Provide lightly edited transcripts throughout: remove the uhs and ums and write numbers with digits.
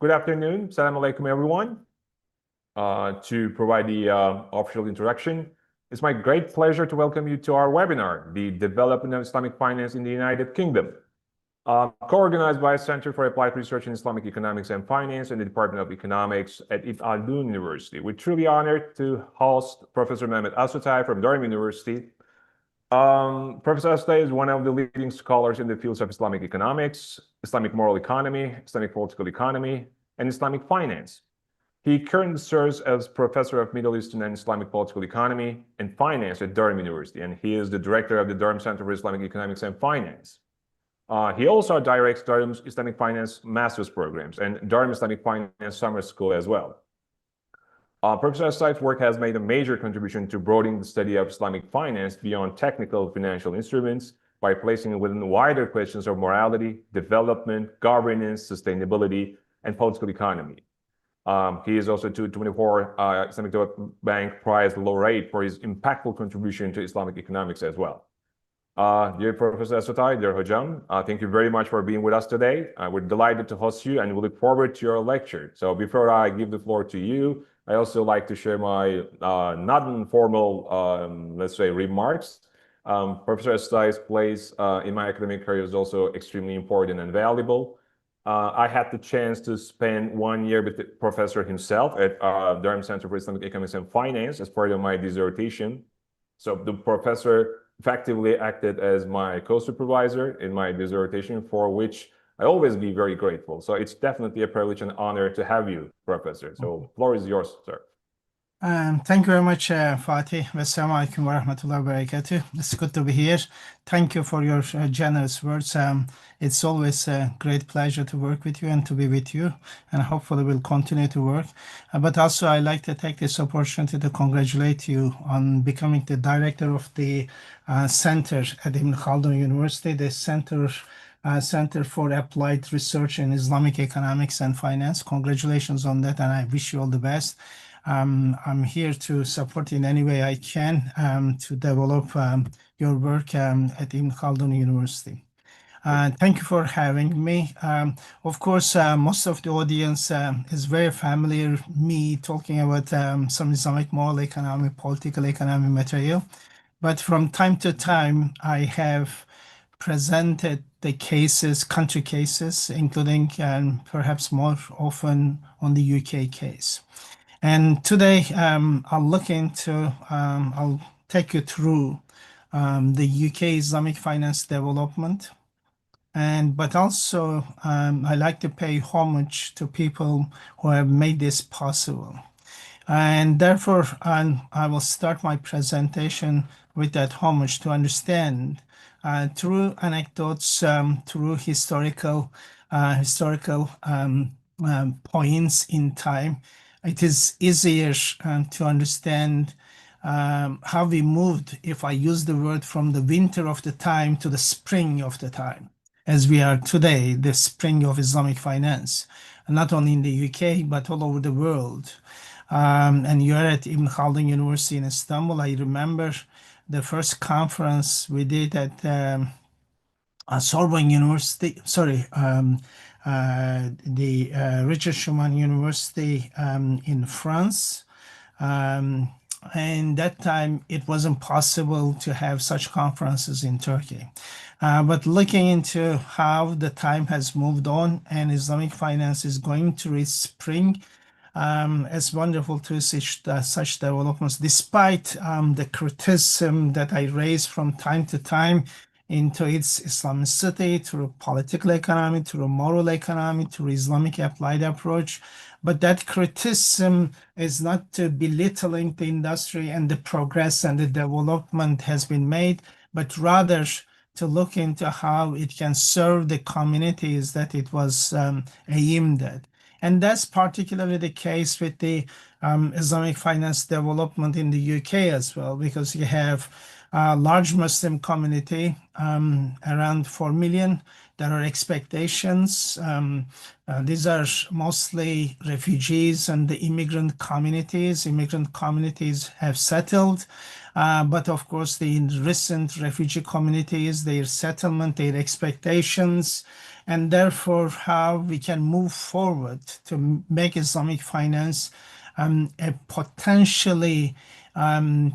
Good afternoon. Assalamu alaikum, everyone. To provide the official introduction, it's my great pleasure to welcome you to our webinar, The Development of Islamic Finance in the United Kingdom, co-organized by Center for Applied Research in Islamic Economics and Finance and the Department of Economics at Haldun University. We're truly honored to host Professor Mehmet Asutay from Durham University. Professor Asutay is one of the leading scholars in the fields of Islamic economics, Islamic moral economy, Islamic political economy, and Islamic finance. He currently serves as Professor of Middle Eastern and Islamic Political Economy and Finance at Durham University, and he is the Director of the Durham Center for Islamic Economics and Finance. He also directs Durham's Islamic Finance Master's programs and Durham Islamic Finance Summer School as well. Professor Asutay's work has made a major contribution to broadening the study of Islamic finance beyond technical financial instruments by placing it within wider questions of morality, development, governance, sustainability, and political economy. He is also 2024 Islamic Development Bank Prize laureate for his impactful contribution to Islamic economics as well. Dear Professor Asutay, dear Hojam, thank you very much for being with us today. We're delighted to host you and we look forward to your lecture. So before I give the floor to you, I also like to share my not informal, let's say, remarks. Professor Asutay's place in my academic career is also extremely important and valuable. I had the chance to spend 1 year with the professor himself at Durham Center for Islamic Economics and Finance as part of my dissertation. So the professor effectively acted as my co-supervisor in my dissertation, for which I always be very grateful. So it's definitely a privilege and honor to have you, Professor. So floor is yours, sir. Thank you very much, Fatih. Wassalamu alaikum wa rahmatullahi wa barakatuh. It's good to be here. Thank you for your generous words. It's always a great pleasure to work with you and to be with you, and hopefully we'll continue to work. But also I'd like to take this opportunity to congratulate you on becoming the director of the center at Ibn Haldun University, the Center for Applied Research in Islamic Economics and Finance. Congratulations on that, and I wish you all the best. I'm here to support in any way I can to develop your work at Ibn Haldun University. Thank you for having me. Of course, most of the audience is very familiar me talking about some Islamic moral economy, political economy material. But from time to time, I have presented the cases, country cases, including perhaps more often on the UK case. And today I'll take you through the UK Islamic finance development. But also I like to pay homage to people who have made this possible. And therefore, I will start my presentation with that homage to understand through anecdotes, through historical points in time. It is easier to understand how we moved, if I use the word, from the winter of the time to the spring of the time, as we are today, the spring of Islamic finance, not only in the UK, but all over the world. And you're at Ibn Haldun University in Istanbul. I remember the first conference we did at Sorbonne University, the Richard Schuman University in France. And that time it wasn't possible to have such conferences in Turkey. But looking into how the time has moved on and Islamic finance is going through its spring, it's wonderful to see such developments, despite the criticism that I raise from time to time into its Islamicity, through political economy, through moral economy, through Islamic applied approach. But that criticism is not to belittling the industry and the progress and the development has been made, but rather to look into how it can serve the communities that it was aimed at. And that's particularly the case with the Islamic finance development in the UK as well, because you have a large Muslim community, around 4 million. there are expectations. These are mostly refugees and the immigrant communities. Immigrant communities have settled, but of course, the recent refugee communities, their settlement, their expectations, and therefore how we can move forward to make Islamic finance a potentially an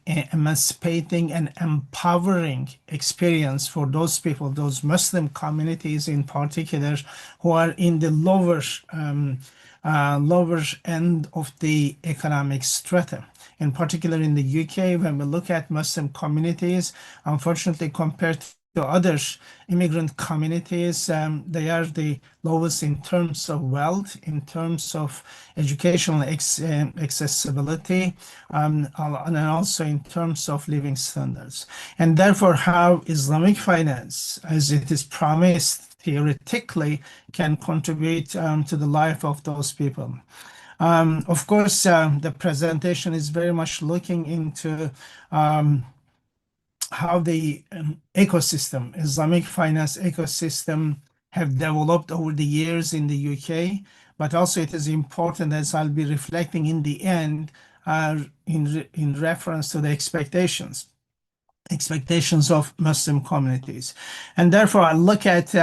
emancipating and empowering experience for those people, those Muslim communities in particular, who are in the lower end of the economic strata. In particular, in the UK, when we look at Muslim communities, unfortunately, compared to other immigrant communities, they are the lowest in terms of wealth, in terms of educational accessibility, and also in terms of living standards. And therefore, how Islamic finance, as it is promised theoretically, can contribute to the life of those people. Of course, the presentation is very much looking into how the ecosystem, Islamic finance ecosystem, have developed over the years in the UK, but also it is important, as I'll be reflecting in the end, in reference to the expectations of Muslim communities. And therefore, I look at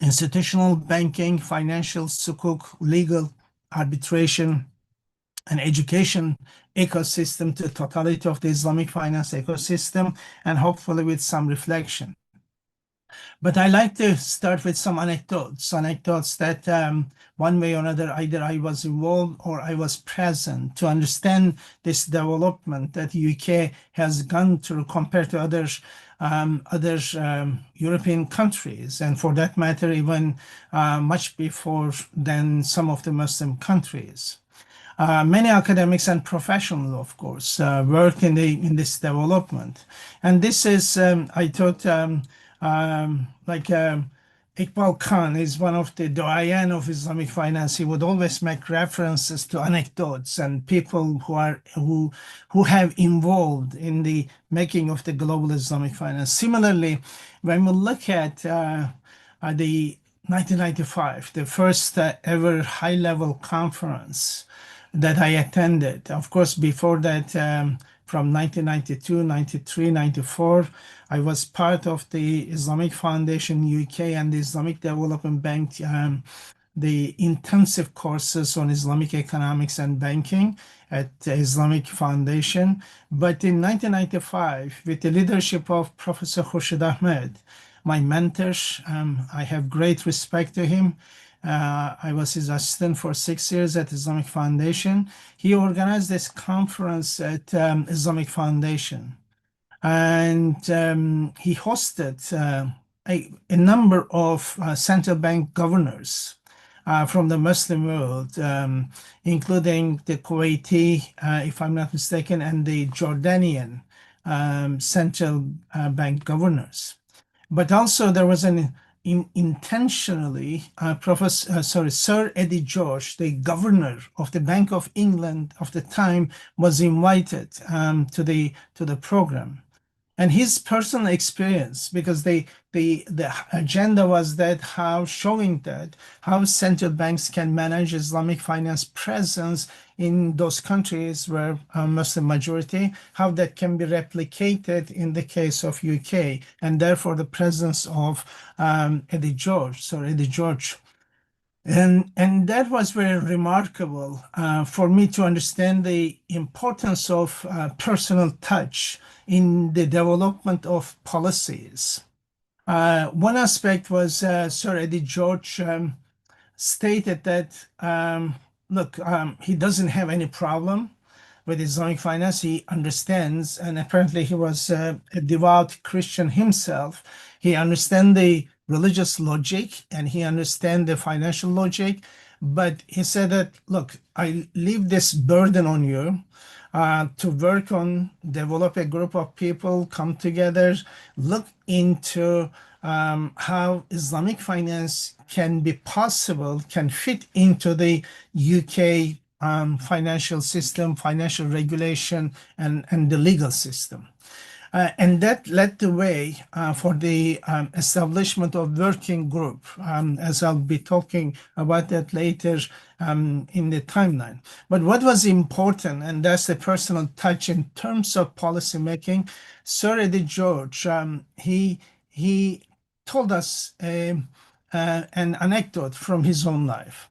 institutional banking, financial sukuk, legal arbitration, and education ecosystem, to the totality of the Islamic finance ecosystem, and hopefully with some reflection. But I like to start with some anecdotes that one way or another, either I was involved or I was present to understand this development that the UK has gone through compared to other European countries, and for that matter, even much before than some of the Muslim countries. Many academics and professionals, of course, work in this development, and this is, I thought, Iqbal Khan is one of the doyen of Islamic finance. He would always make references to anecdotes and people who have involved in the making of the global Islamic finance. Similarly, when we look at the 1995, the first ever high-level conference that I attended. Of course, before that, from 1992, 93, 94, I was part of the Islamic Foundation UK and the Islamic Development Bank, the intensive courses on Islamic economics and banking at the Islamic Foundation. But in 1995, with the leadership of Professor Khurshid Ahmed, my mentor, I have great respect to him. I was his assistant for 6 years at Islamic Foundation. He organized this conference at Islamic Foundation, and he hosted a number of central bank governors from the Muslim world, including the Kuwaiti, if I'm not mistaken, and the Jordanian central bank governors. But also there was an intentionally, Sir Eddie George, the governor of the Bank of England of the time, was invited to the program. And his personal experience, because the agenda was that how central banks can manage Islamic finance presence in those countries where Muslim majority, how that can be replicated in the case of UK, and therefore the presence of Sir Eddie George. And that was very remarkable for me to understand the importance of personal touch in the development of policies. One aspect was Sir Eddie George stated that, look, he doesn't have any problem with Islamic finance. He understands, and apparently he was a devout Christian himself. He understands the religious logic and he understands the financial logic. But he said that, look, I leave this burden on you to work on, develop a group of people, come together, look into how Islamic finance can be possible, can fit into the UK financial system, financial regulation, and the legal system. And that led the way for the establishment of working group, as I'll be talking about that later in the timeline. But what was important, and that's the personal touch in terms of policy making, Sir Eddie George, he told us an anecdote from his own life.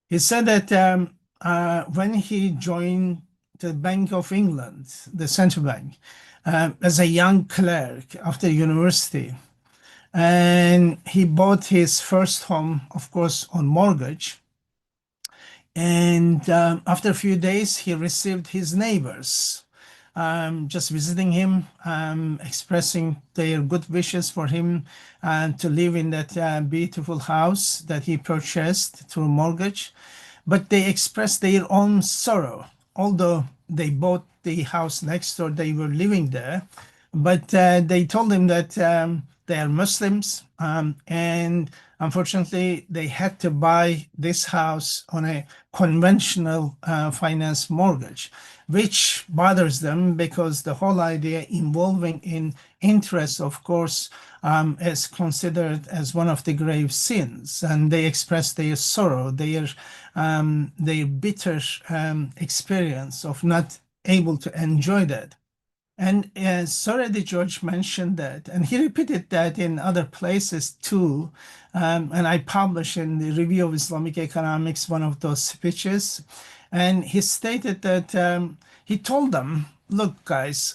He said that when he joined the Bank of England, the central bank, as a young clerk after university, and he bought his first home, of course, on mortgage. And after a few days, he received his neighbors just visiting him, expressing their good wishes for him to live in that beautiful house that he purchased through mortgage. But they expressed their own sorrow, although they bought the house next door, they were living there. But they told him that they are Muslims, and unfortunately, they had to buy this house on a conventional finance mortgage, which bothers them because the whole idea involving in interest, of course, is considered as one of the grave sins, and they express their sorrow, their bitter experience of not able to enjoy that. And Sir Eddie George mentioned that, and he repeated that in other places too. And I published in the Review of Islamic Economics one of those speeches. And he stated that he told them, look, guys,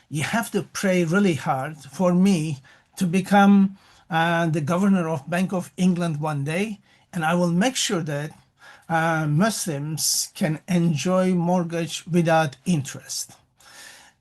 you have to pray really hard for me to become the governor of Bank of England one day, and I will make sure that Muslims can enjoy mortgage without interest.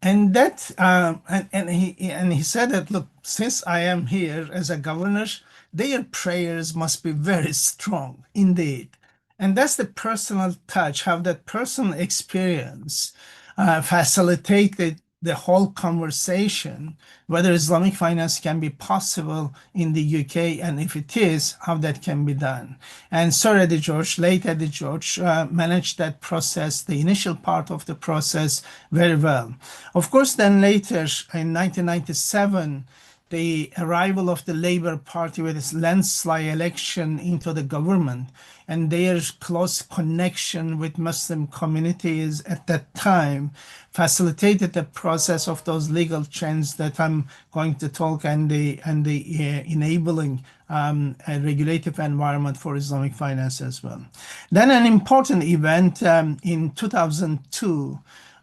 And that and he said that, look, since I am here as a governor, their prayers must be very strong indeed. And that's the personal touch, how that personal experience facilitated the whole conversation, whether Islamic finance can be possible in the UK, and if it is, how that can be done. And Sir Eddie George, late Eddie George, managed that process, the initial part of the process, very well. Of course, then later in 1997, the arrival of the Labour Party with its landslide election into the government and their close connection with Muslim communities at that time facilitated the process of those legal changes that I'm going to talk, and the enabling a regulative environment for Islamic finance as well. Then an important event in 2002.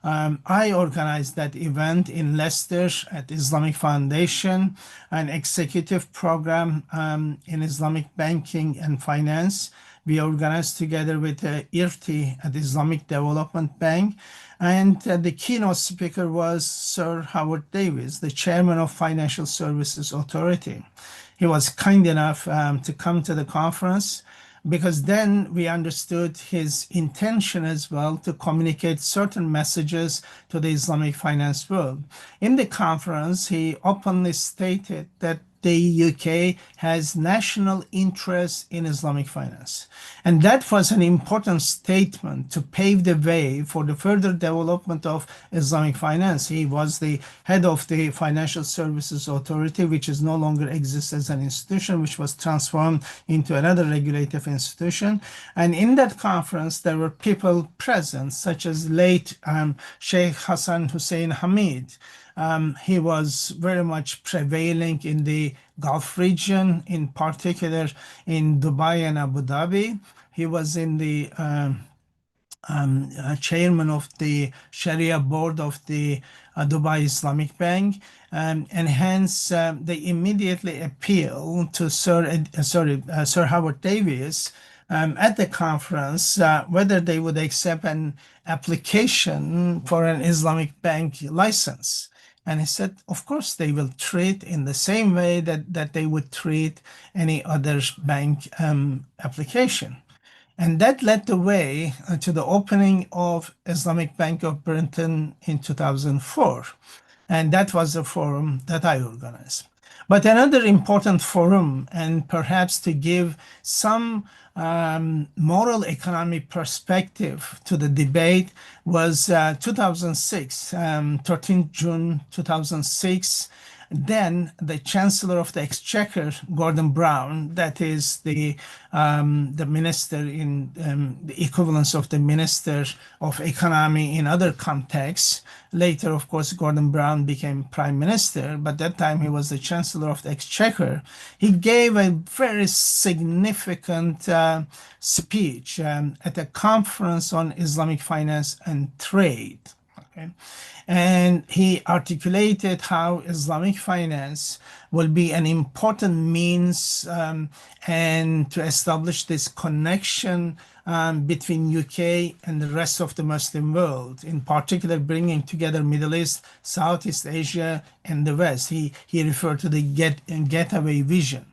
I organized that event in Leicester at Islamic Foundation, an executive program in Islamic banking and finance. We organized together with IRTI at Islamic Development Bank. And the keynote speaker was Sir Howard Davis, the chairman of Financial Services Authority. He was kind enough to come to the conference, because then we understood his intention as well to communicate certain messages to the Islamic finance world. In the conference, he openly stated that the UK has national interest in Islamic finance. And that was an important statement to pave the way for the further development of Islamic finance. He was the head of the Financial Services Authority, which is no longer exists as an institution, which was transformed into another regulative institution. And in that conference, there were people present, such as late Sheikh Hassan Hussein Hamid. He was very much prevailing in the Gulf region, in particular in Dubai and Abu Dhabi. He was in the chairman of the Sharia board of the Dubai Islamic Bank, and hence they immediately appealed to Sir Howard Davis at the conference whether they would accept an application for an Islamic bank license. And he said, of course, they will treat in the same way that they would treat any other bank application. And that led the way to the opening of Islamic Bank of Britain in 2004. And that was the forum that I organized. But another important forum, and perhaps to give some moral economy perspective to the debate, was 2006, 13th June 2006. Then the Chancellor of the Exchequer, Gordon Brown, that is the minister in the equivalence of the Minister of Economy in other contexts. Later, of course, Gordon Brown became Prime Minister, but that time he was the Chancellor of the Exchequer. He gave a very significant speech at a conference on Islamic finance and trade. Okay. And he articulated how Islamic finance will be an important means and to establish this connection between UK and the rest of the Muslim world, in particular bringing together Middle East, Southeast Asia, and the West. He referred to the getaway vision.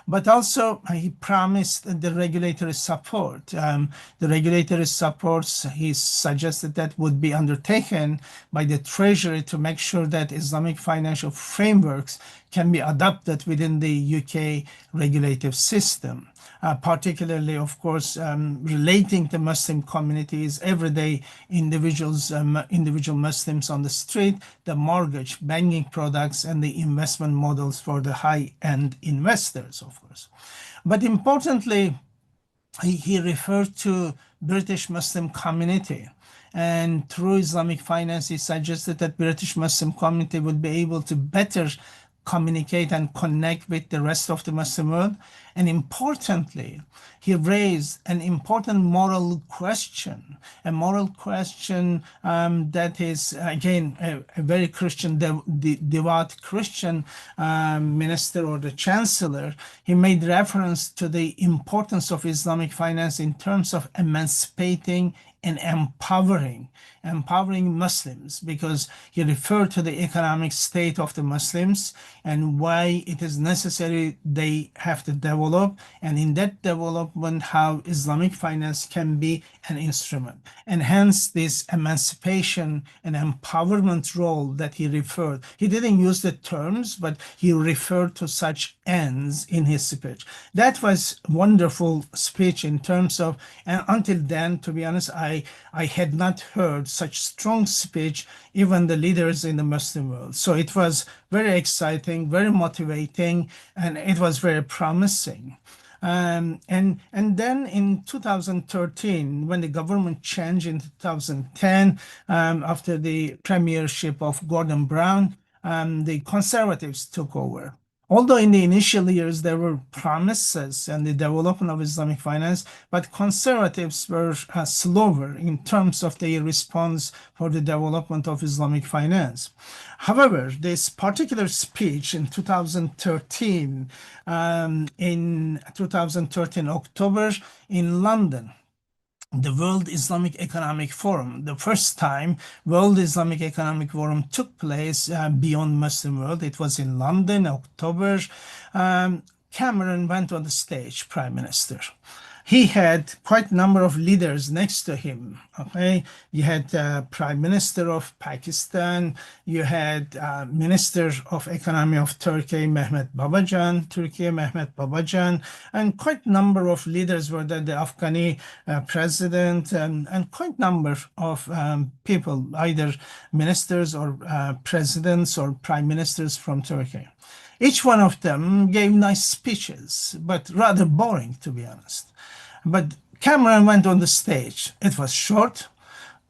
But also, he promised the regulatory support. The regulatory supports, he suggested that would be undertaken by the Treasury to make sure that Islamic financial frameworks can be adopted within the UK regulative system. Particularly, of course, relating to Muslim communities, everyday individuals, individual Muslims on the street, the mortgage, banking products, and the investment models for the high-end investors, of course. But importantly, he referred to British Muslim community. And through Islamic finance, he suggested that British Muslim community would be able to better communicate and connect with the rest of the Muslim world. And importantly, he raised an important moral question, a moral question that is, again, a very Christian, devout Christian minister or the chancellor. He made reference to the importance of Islamic finance in terms of emancipating and empowering Muslims, because he referred to the economic state of the Muslims and why it is necessary they have to develop, and in that development how Islamic finance can be an instrument. And hence this emancipation and empowerment role that he referred. He didn't use the terms, but he referred to such ends in his speech. That was wonderful speech in terms of, and until then, to be honest, I had not heard such strong speech, even the leaders in the Muslim world. So it was very exciting, very motivating, and it was very promising. And then in 2013, when the government changed in 2010, after the premiership of Gordon Brown, the Conservatives took over. Although in the initial years there were promises and the development of Islamic finance, but conservatives were slower in terms of their response for the development of Islamic finance. However, this particular speech in 2013, October in London, the World Islamic Economic Forum. The first time World Islamic Economic Forum took place beyond Muslim world. It was in London, October. Cameron went on the stage, Prime Minister. He had quite a number of leaders next to him. Okay, you had Prime Minister of Pakistan, you had Minister of Economy of Turkey, Mehmet Babacan, and quite a number of leaders were there, the Afghani president, and quite a number of people, either ministers or presidents or prime ministers from Turkey. Each one of them gave nice speeches, but rather boring, to be honest. But Cameron went on the stage. It was short,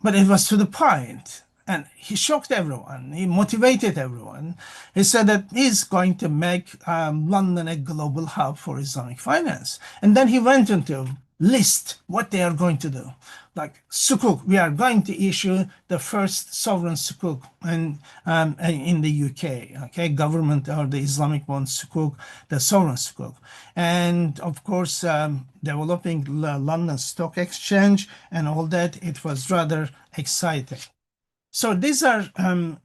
but it was to the point. And he shocked everyone. He motivated everyone. He said that he's going to make London a global hub for Islamic finance. And then he went into list what they are going to do. Like sukuk, we are going to issue the first sovereign sukuk in the UK, okay, government or the Islamic bond sukuk, the sovereign sukuk. And of course, developing London Stock Exchange and all that, it was rather exciting. So these are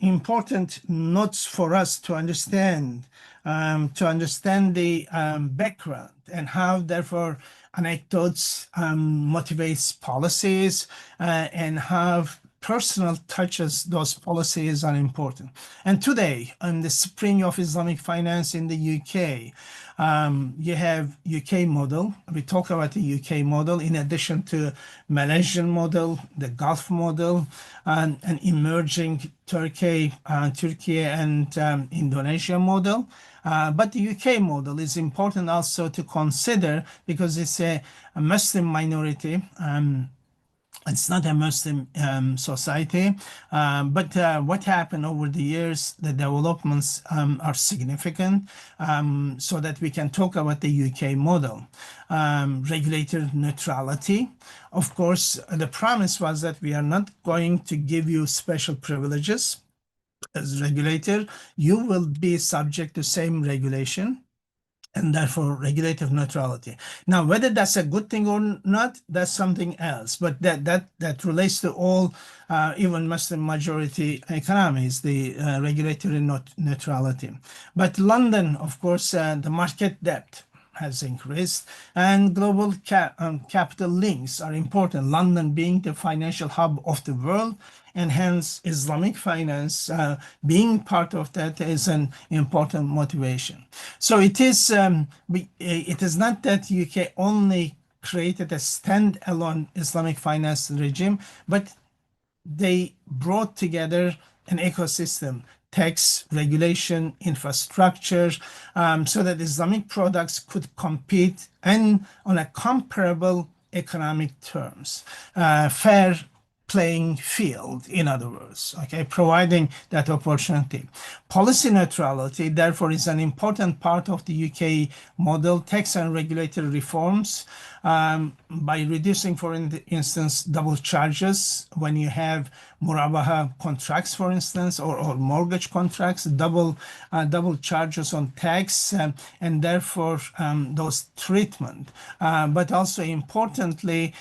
important notes for us to understand the background and how, therefore, anecdotes motivates policies and how personal touches, those policies are important. And today, in the spring of Islamic finance in the UK, you have UK model. We talk about the UK model in addition to Malaysian model, the Gulf model, and an emerging Turkey and Indonesia model. But the UK model is important also to consider because it's a Muslim minority. It's not a Muslim society, but what happened over the years, the developments are significant, so that we can talk about the UK model. Regulator neutrality. Of course, the promise was that we are not going to give you special privileges as regulator. You will be subject to same regulation, and therefore regulative neutrality. Now, whether that's a good thing or not, that's something else. But that relates to all, even Muslim majority economies, the regulatory neutrality. But London, of course, the market depth has increased, and global capital links are important. London being the financial hub of the world, and hence Islamic finance being part of that is an important motivation. So it is not that UK only created a standalone Islamic finance regime, but they brought together an ecosystem, tax, regulation, infrastructure, so that Islamic products could compete and on a comparable economic terms, fair playing field, in other words, okay, providing that opportunity. Policy neutrality, therefore, is an important part of the UK model. Tax and regulatory reforms, by reducing, for instance, double charges when you have murabaha contracts, for instance, or mortgage contracts, double charges on tax, and therefore those treatment. But also importantly,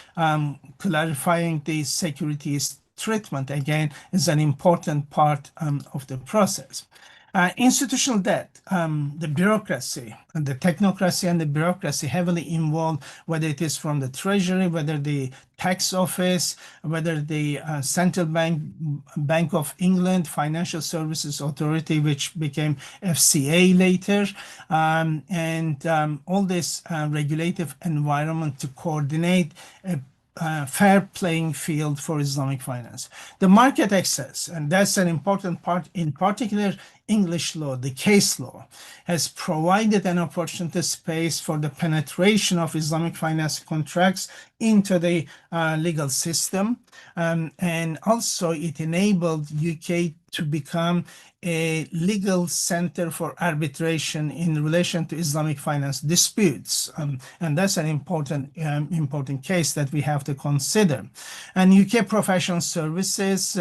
clarifying the securities treatment, again, is an important part of the process. Institutional debt, the bureaucracy, and the technocracy and the bureaucracy heavily involved, whether it is from the Treasury, whether the tax office, whether the Central Bank of England, Financial Services Authority, which became FCA later, and all this regulative environment to coordinate a fair playing field for Islamic finance. The market access, and that's an important part, in particular, English law, the case law, has provided an opportunity space for the penetration of Islamic finance contracts into the legal system. And also it enabled UK to become a legal center for arbitration in relation to Islamic finance disputes. And that's an important case that we have to consider. And UK professional services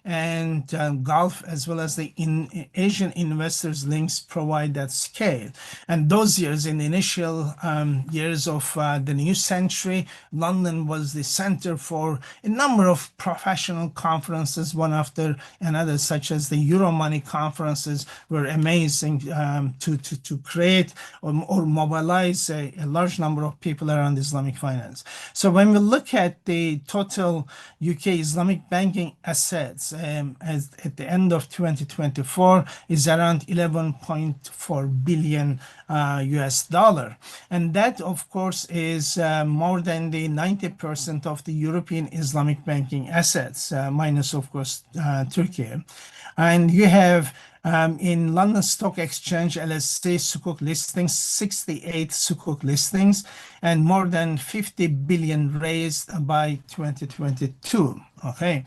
and Gulf, as well as the Asian investors links, provide that scale. And those years, in the initial years of the new century, London was the center for a number of professional conferences, one after another, such as the Euromoney conferences were amazing to create or mobilize a large number of people around Islamic finance. So when we look at the total UK Islamic banking assets at the end of 2024 is around 11.4 billion US dollar. And that, of course, is more than the 90% of the European Islamic banking assets, minus, of course, Turkey. And you have in London Stock Exchange, LSE Sukuk listings, 68 Sukuk listings, and more than 50 billion raised by 2022. Okay,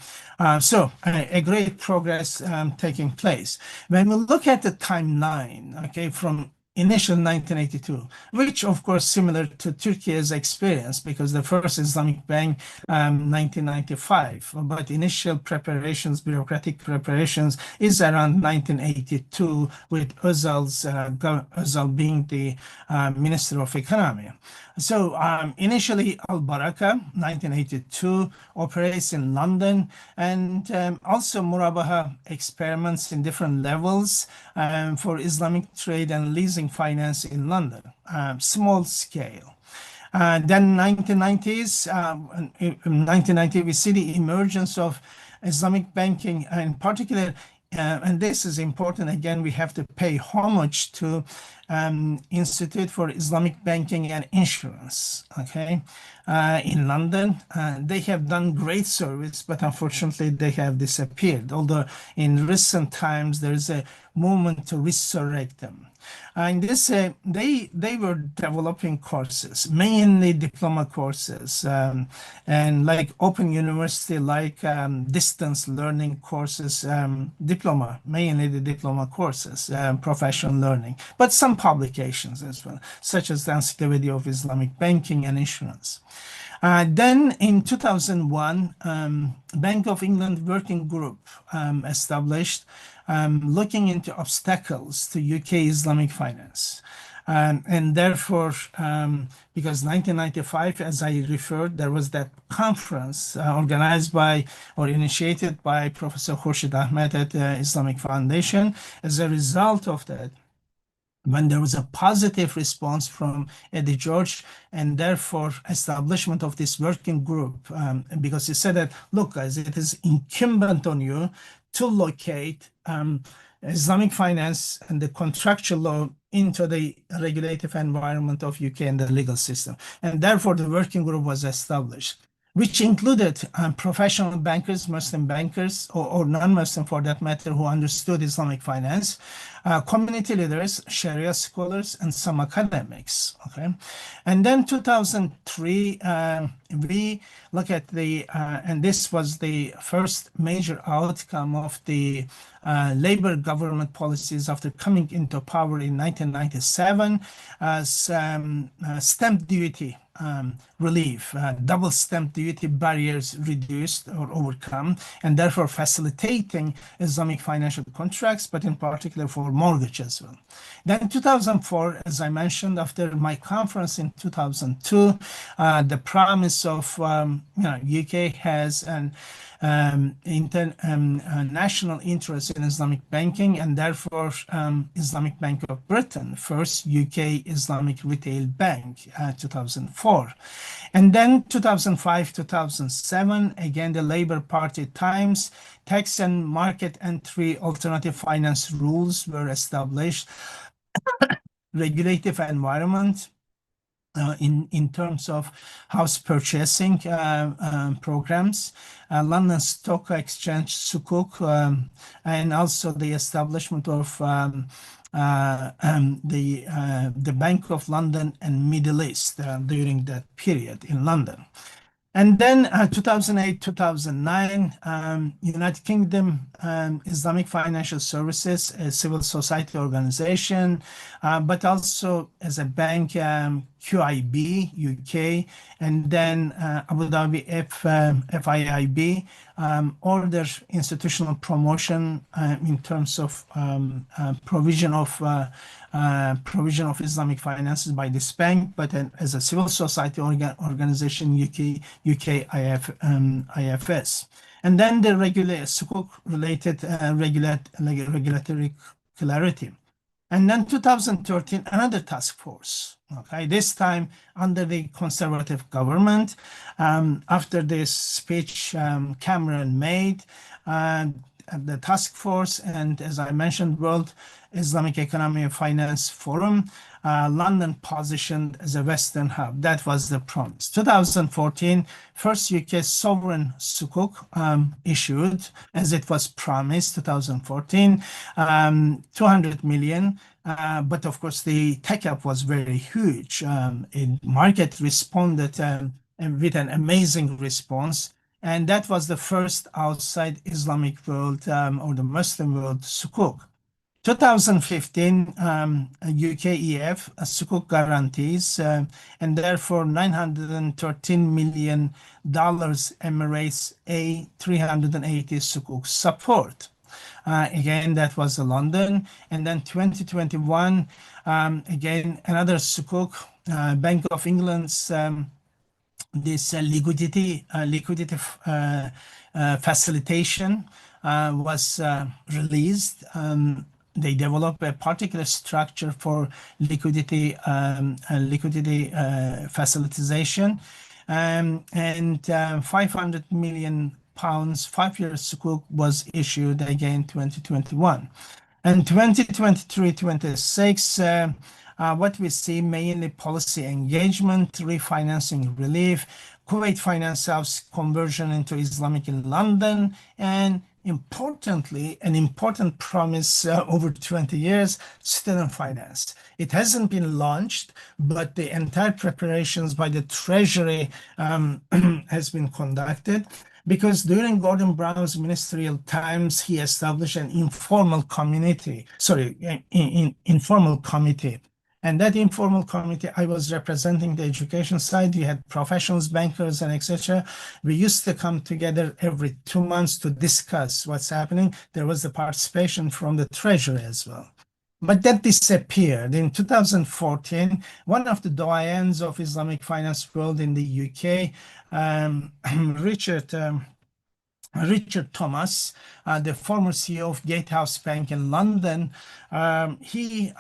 so a great progress taking place. When we look at the timeline, okay, from initial 1982, which of course similar to Turkey's experience, because the first Islamic bank 1995, but initial preparations, bureaucratic preparations, is around 1982, with Özal being the Minister of Economy. So initially Al Baraka, 1982, operates in London, and also Murabaha experiments in different levels for Islamic trade and leasing finance in London, small scale. Then 1990s, in 1990, we see the emergence of Islamic banking, in particular, and this is important, again, we have to pay homage to Institute for Islamic Banking and Insurance, okay, in London. They have done great service, but unfortunately they have disappeared, although in recent times there is a movement to resurrect them. And this, they were developing courses, mainly diploma courses, and like open university, like distance learning courses, diploma, mainly the diploma courses, professional learning, but some publications as well, such as the Encyclopedia of Islamic Banking and Insurance. Then in 2001, Bank of England Working Group established, looking into obstacles to UK Islamic finance. And therefore, because 1995, as I referred, there was that conference organized by or initiated by Professor Khurshid Ahmed at the Islamic Foundation. As a result of that, when there was a positive response from Eddie George, and therefore establishment of this working group, because he said that, look, guys, it is incumbent on you to locate Islamic finance and the contractual law into the regulative environment of UK and the legal system. And therefore, the working group was established, which included professional bankers, Muslim bankers, or non-Muslim for that matter, who understood Islamic finance, community leaders, Sharia scholars, and some academics. Okay, and then 2003, we look at the, and this was the first major outcome of the Labour government policies after coming into power in 1997, as stamp duty relief, double stamp duty barriers reduced or overcome, and therefore facilitating Islamic financial contracts, but in particular for mortgage as well. Then in 2004, as I mentioned, after my conference in 2002, the promise of UK has an national interest in Islamic banking, and therefore Islamic Bank of Britain, first UK Islamic Retail Bank, 2004. And then 2005, 2007, again, the Labour Party times, tax and market entry alternative finance rules were established, regulative environment, in terms of house purchasing programs, London Stock Exchange Sukuk, and also the establishment of the Bank of London and Middle East during that period in London. And then 2008, 2009, United Kingdom Islamic Financial Services, a civil society organization, but also as a bank, QIB, UK, and then Abu Dhabi FIIB, order institutional promotion in terms of provision of Islamic finances by this bank, but as a civil society organization, UK IFS. And then the Sukuk-related regulatory clarity. And then 2013, another task force, okay, this time under the Conservative government, after this speech Cameron made, the task force, and as I mentioned, World Islamic Economy and Finance Forum, London positioned as a Western hub. That was the promise. 2014, first UK sovereign sukuk issued, as it was promised, 2014, 200 million. But of course, the take-up was very huge. The market responded with an amazing response. And that was the first outside Islamic world or the Muslim world sukuk. 2015, UKEF, sukuk guarantees, and therefore $913 million Emirates A 380 sukuk support. Again, that was London. And then 2021, again, another sukuk, Bank of England's this liquidity facilitation was released. They developed a particular structure for liquidity facilitization, and 500 million pounds 5-year sukuk was issued again 2021. And 2023-26, what we see mainly policy engagement, refinancing relief, Kuwait Finance House conversion into Islamic in London, and importantly, an important promise over 20 years, student finance. It hasn't been launched, but the entire preparations by the Treasury has been conducted. Because during Gordon Brown's ministerial times, he established an informal committee. And that informal committee, I was representing the education side. We had professionals, bankers, and etc. We used to come together every 2 months to discuss what's happening. There was the participation from the Treasury as well. But that disappeared. In 2014, one of the doyens of Islamic finance world in the UK, Richard Thomas, the former CEO of Gatehouse Bank in London, he,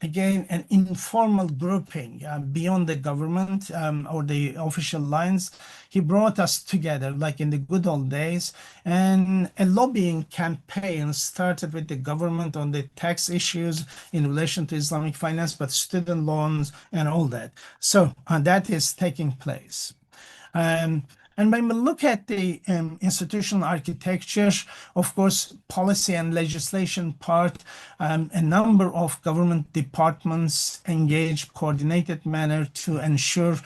again, an informal grouping beyond the government or the official lines. He brought us together like in the good old days, and a lobbying campaign started with the government on the tax issues in relation to Islamic finance, but student loans and all that. So that is taking place. And when we look at the institutional architecture, of course, policy and legislation part, a number of government departments engage coordinated manner to ensure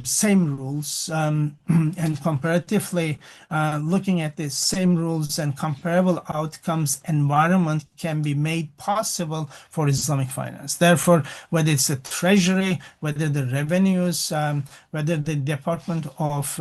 same rules and comparatively looking at the same rules and comparable outcomes environment can be made possible for Islamic finance. Therefore, whether it's the Treasury, whether the revenues, whether the Department of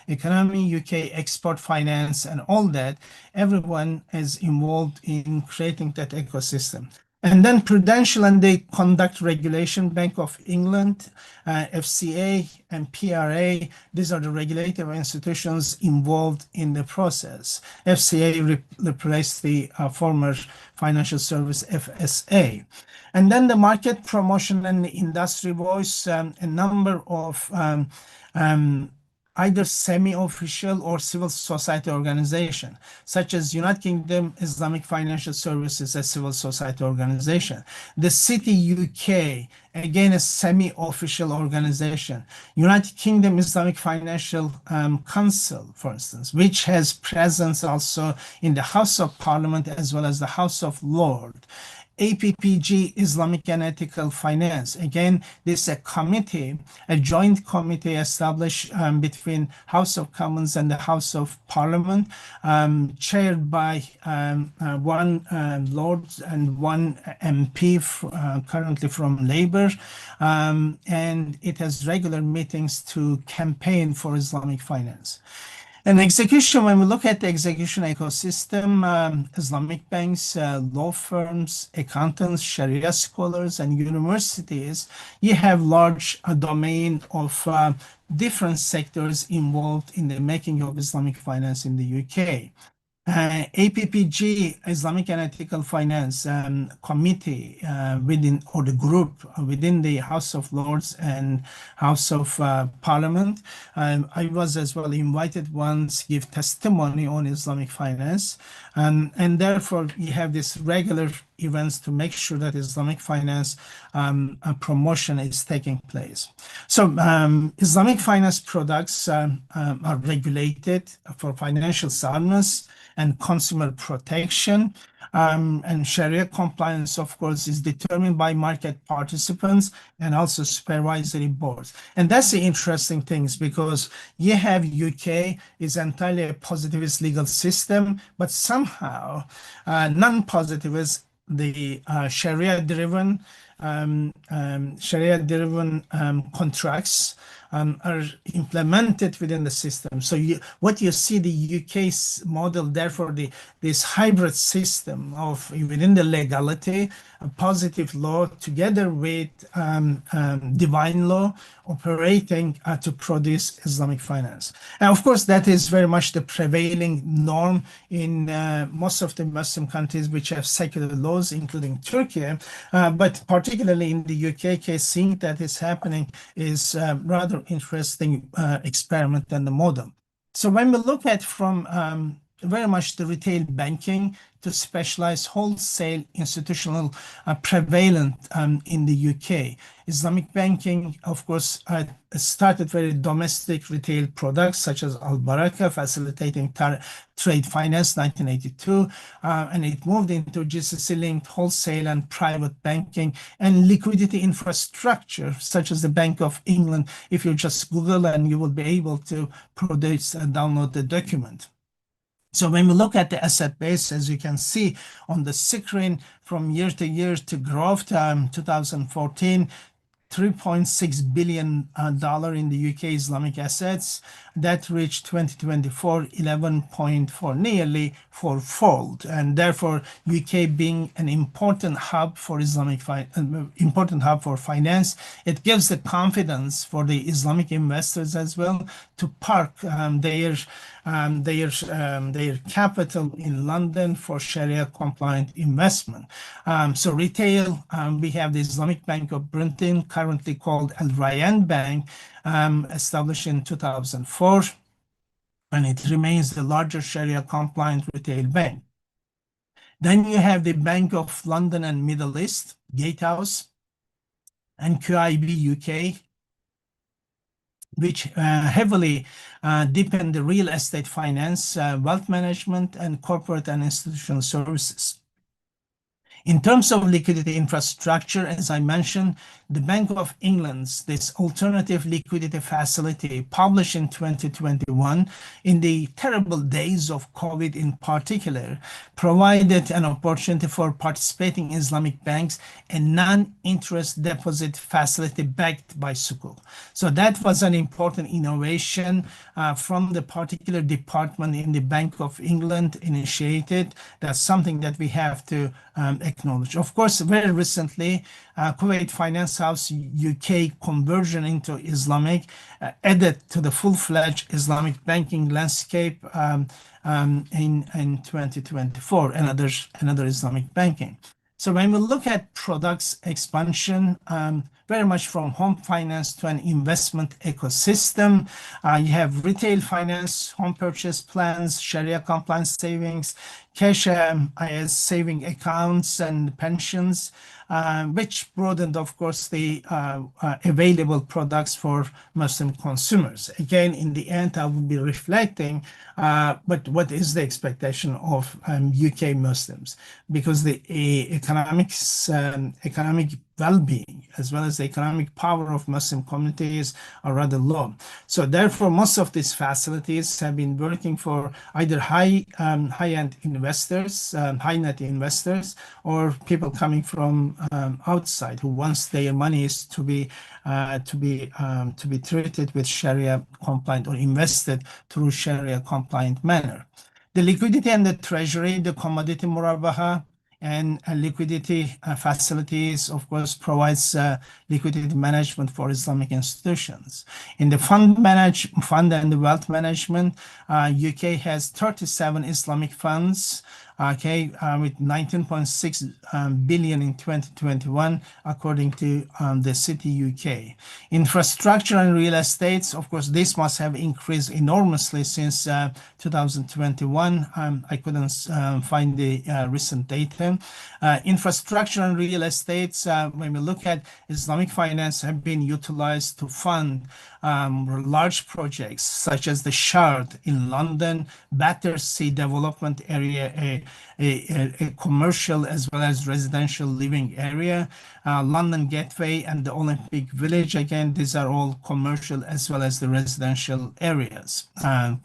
Economy, UK Export Finance, and all that, everyone is involved in creating that ecosystem. And then Prudential and the Conduct Regulation, Bank of England, FCA, and PRA, these are the regulative institutions involved in the process. FCA replaced the former financial service FSA. And then the market promotion and the industry voice, a number of either semi-official or civil society organization, such as United Kingdom Islamic Financial Services, a civil society organization. The City UK, again, a semi-official organization. United Kingdom Islamic Financial Council, for instance, which has presence also in the House of Parliament as well as the House of Lords. APPG, Islamic and Ethical Finance. Again, this is a committee, a joint committee established between House of Commons and the House of Parliament, chaired by one Lord and one MP currently from Labour, and it has regular meetings to campaign for Islamic finance. And execution, when we look at the execution ecosystem, Islamic banks, law firms, accountants, Sharia scholars, and universities, you have large domain of different sectors involved in the making of Islamic finance in the UK. APPG, Islamic and Ethical Finance Committee within, or the group within the House of Lords and House of Parliament. I was as well invited once to give testimony on Islamic finance. And therefore, we have this regular events to make sure that Islamic finance promotion is taking place. So Islamic finance products are regulated for financial soundness and consumer protection. And Sharia compliance, of course, is determined by market participants and also supervisory boards. And that's the interesting things, because you have UK is entirely a positivist legal system, but somehow non-positivist, the Sharia-driven contracts are implemented within the system. So what you see the UK's model, therefore this hybrid system of within the legality, positive law together with divine law operating to produce Islamic finance. And of course, that is very much the prevailing norm in most of the Muslim countries which have secular laws, including Turkey. But particularly in the UK case, seeing that is happening is rather interesting experiment and the model. So when we look at from very much the retail banking to specialized wholesale institutional prevalent in the UK. Islamic banking, of course, started very domestic retail products such as Al Baraka, facilitating trade finance 1982, and it moved into GCC-linked wholesale and private banking and liquidity infrastructure, such as the Bank of England. If you just Google and you will be able to produce and download the document. So when we look at the asset base, as you can see on the screen, from year to year to growth, 2014, $3.6 billion in the UK Islamic assets. That reached 2024, 11.4, nearly fourfold. And therefore, UK being an important hub for important hub for finance, it gives the confidence for the Islamic investors as well to park their capital in London for Sharia compliant investment. So retail, we have the Islamic Bank of Britain, currently called Al Rayyan Bank, established in 2004, and it remains the largest Sharia compliant retail bank. Then you have the Bank of London and Middle East, Gatehouse, and QIB UK, which heavily deepen the real estate finance, wealth management, and corporate and institutional services. In terms of liquidity infrastructure, as I mentioned, the Bank of England's this alternative liquidity facility published in 2021, in the terrible days of COVID in particular, provided an opportunity for participating Islamic banks a non-interest deposit facility backed by Sukuk. So that was an important innovation from the particular department in the Bank of England initiated. That's something that we have to acknowledge. Of course, very recently, Kuwait Finance House UK conversion into Islamic added to the full-fledged Islamic banking landscape in 2024, another Islamic banking. So when we look at products expansion, very much from home finance to an investment ecosystem, you have retail finance, home purchase plans, Sharia compliance savings, cash as saving accounts and pensions, which broadened, of course, the available products for Muslim consumers. Again, in the end, I will be reflecting, but what is the expectation of UK Muslims? Because the economic well-being as well as the economic power of Muslim communities are rather low. So therefore, most of these facilities have been working for either high-end investors, high-net investors, or people coming from outside who wants their monies to be treated with Sharia compliant or invested through Sharia compliant manner. The liquidity and the treasury, the commodity murabaha, and liquidity facilities, of course, provides liquidity management for Islamic institutions. In the fund and the wealth management, UK has 37 Islamic funds, with 19.6 billion in 2021, according to the City UK. Infrastructure and real estates, of course, this must have increased enormously since 2021. I couldn't find the recent data. Infrastructure and real estates, when we look at Islamic finance, have been utilized to fund large projects such as the Shard in London, Battersea development area, a commercial as well as residential living area, London Gateway and the Olympic Village. Again, these are all commercial as well as the residential areas. And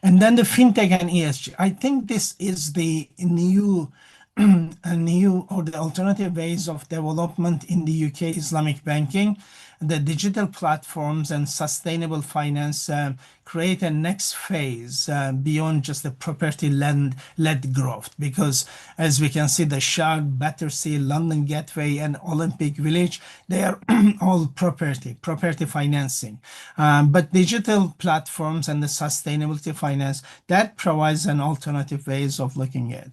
then the fintech and ESG. I think this is the new or the alternative ways of development in the UK Islamic banking. The digital platforms and sustainable finance create a next phase beyond just the property-led growth. Because as we can see, the Shard, Battersea, London Gateway, and Olympic Village, they are all property financing. But digital platforms and the sustainability finance, that provides an alternative ways of looking at.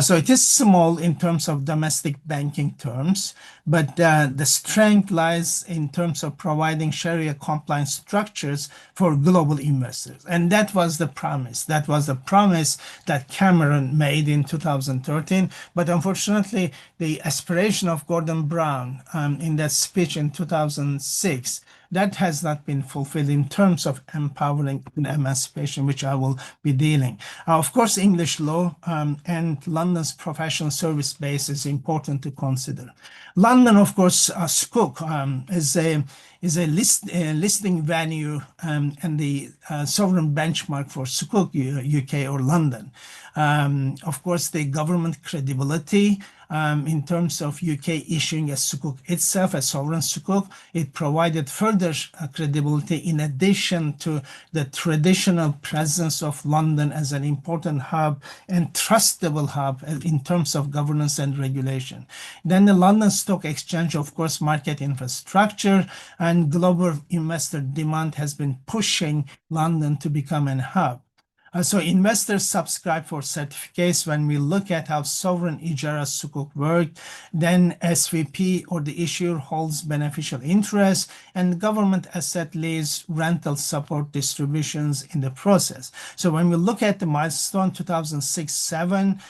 So it is small in terms of domestic banking terms, but the strength lies in terms terms of providing Sharia compliant structures for global investors. And that was the promise. That was the promise that Cameron made in 2013. But unfortunately, the aspiration of Gordon Brown in that speech in 2006, that has not been fulfilled in terms of empowering and emancipation, which I will be dealing. Of course, English law and London's professional service base is important to consider. London, of course, Sukuk is a listing venue and the sovereign benchmark for Sukuk, UK or London. Of course, the government credibility in terms of UK issuing a Sukuk itself, a sovereign Sukuk, it provided further credibility in addition to the traditional presence of London as an important hub and trustable hub in terms of governance and regulation. Then the London Stock Exchange, of course, market infrastructure and global investor demand has been pushing London to become a hub. So investors subscribe for certificates. When we look at how sovereign Ijara Sukuk work, then SVP or the issuer holds beneficial interest and government asset lease rental support distributions in the process. So when we look at the milestone 2006-7,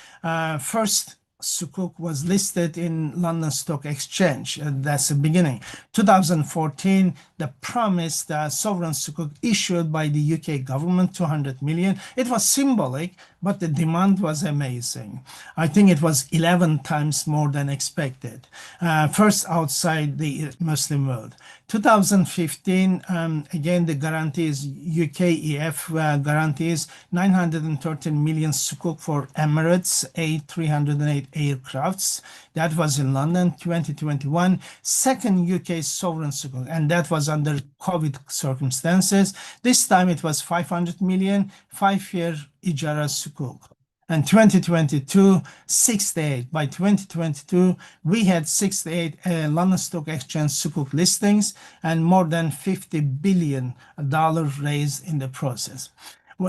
first Sukuk was listed in London Stock Exchange. That's the beginning. 2014, the promised sovereign Sukuk issued by the UK government, 200 million. It was symbolic, but the demand was amazing. I think it was 11 times more than expected. First outside the Muslim world. 2015, again, the guarantees, UKEF guarantees 913 million Sukuk for Emirates A308 aircrafts. That was in London, 2021. Second UK sovereign Sukuk, and that was under COVID circumstances. This time it was 500 million, 5-year Ijara Sukuk. And 2022, 68. By 2022, we had 68 London Stock Exchange Sukuk listings and more than $50 billion raised in the process.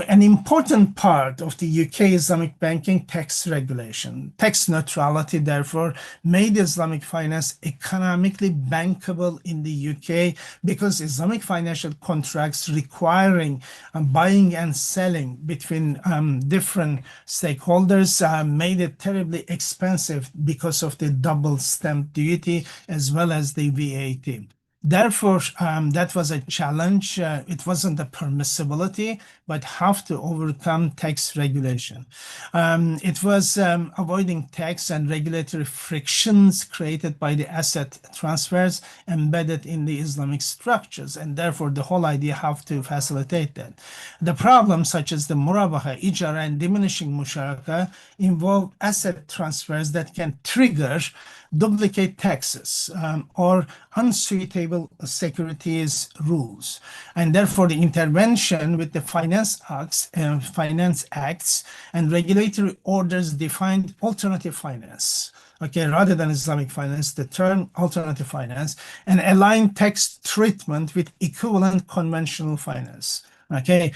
An important part of the UK Islamic banking tax regulation, tax neutrality, therefore, made Islamic finance economically bankable in the UK because Islamic financial contracts requiring buying and selling between different stakeholders made it terribly expensive because of the double stamp duty as well as the VAT. Therefore, that was a challenge. It wasn't a permissibility, but have to overcome tax regulation. It was avoiding tax and regulatory frictions created by the asset transfers embedded in the Islamic structures, and therefore the whole idea have to facilitate that. The problems such as the murabaha, ijara, and diminishing musharaka involve asset transfers that can trigger duplicate taxes or unsuitable securities rules. And therefore, the intervention with the Finance Acts and regulatory orders defined alternative finance. Okay, rather than Islamic finance, the term alternative finance, and align tax treatment with equivalent conventional finance. Okay,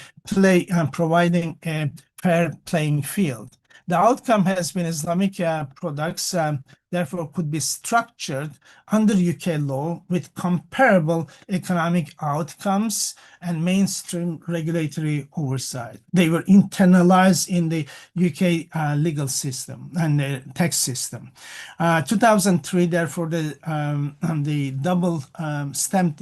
providing a fair playing field. The outcome has been Islamic products, therefore, could be structured under UK law with comparable economic outcomes and mainstream regulatory oversight. They were internalized in the UK legal system and the tax system. 2003, therefore, the double stamp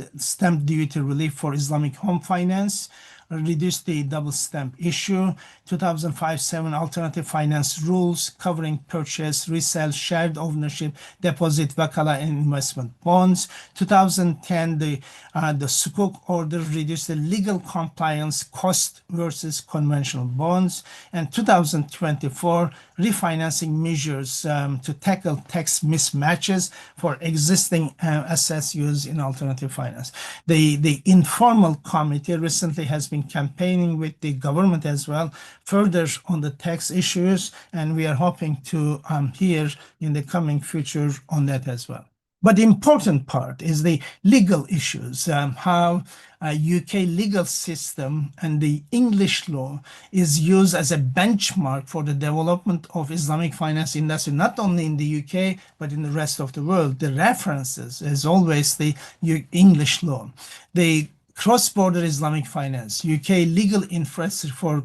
duty relief for Islamic home finance reduced the double stamp issue. 2005-7 alternative finance rules covering purchase, resale, shared ownership, deposit, wakala, and investment bonds. 2010, the Sukuk order reduced the legal compliance cost versus conventional bonds. And 2024, refinancing measures to tackle tax mismatches for existing assets used in alternative finance. The informal committee recently has been campaigning with the government as well, further on the tax issues, and we are hoping to hear in the coming future on that as well. But the important part is the legal issues, how UK legal system and the English law is used as a benchmark for the development of Islamic finance industry, not only in the UK, but in the rest of the world. The references is always the English law. The cross-border Islamic finance, UK legal infrastructure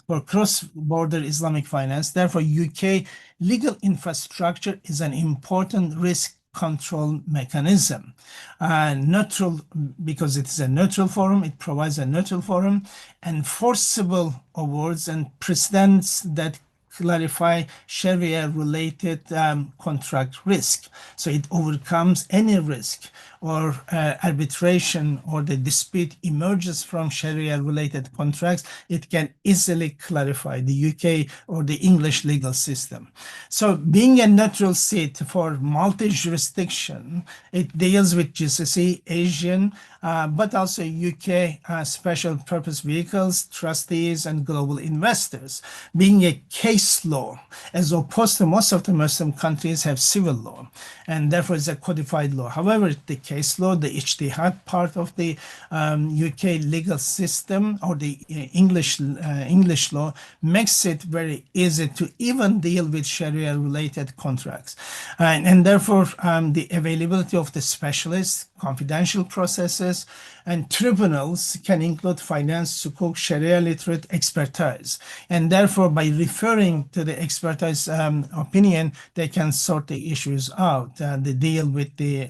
for cross-border Islamic finance. Therefore, UK legal infrastructure is an important risk control mechanism. Neutral, because it is a neutral forum, it provides a neutral forum, enforceable awards and precedents that clarify Sharia-related contract risk. So it overcomes any risk or arbitration or the dispute emerges from Sharia-related contracts. It can easily clarify the UK or the English legal system. So being a neutral seat for multi-jurisdiction, it deals with GCC, Asian, but also UK special purpose vehicles, trustees, and global investors. Being a case law, as opposed to most of the Muslim countries have civil law, and therefore it's a codified law. However, the case law, the ijtihad part of the UK legal system or the English law makes it very easy to even deal with Sharia-related contracts. And therefore, the availability of the specialists, confidential processes, and tribunals can include finance, sukuk, Sharia literate expertise. And therefore, by referring to the expertise opinion, they can sort the issues out, they deal with the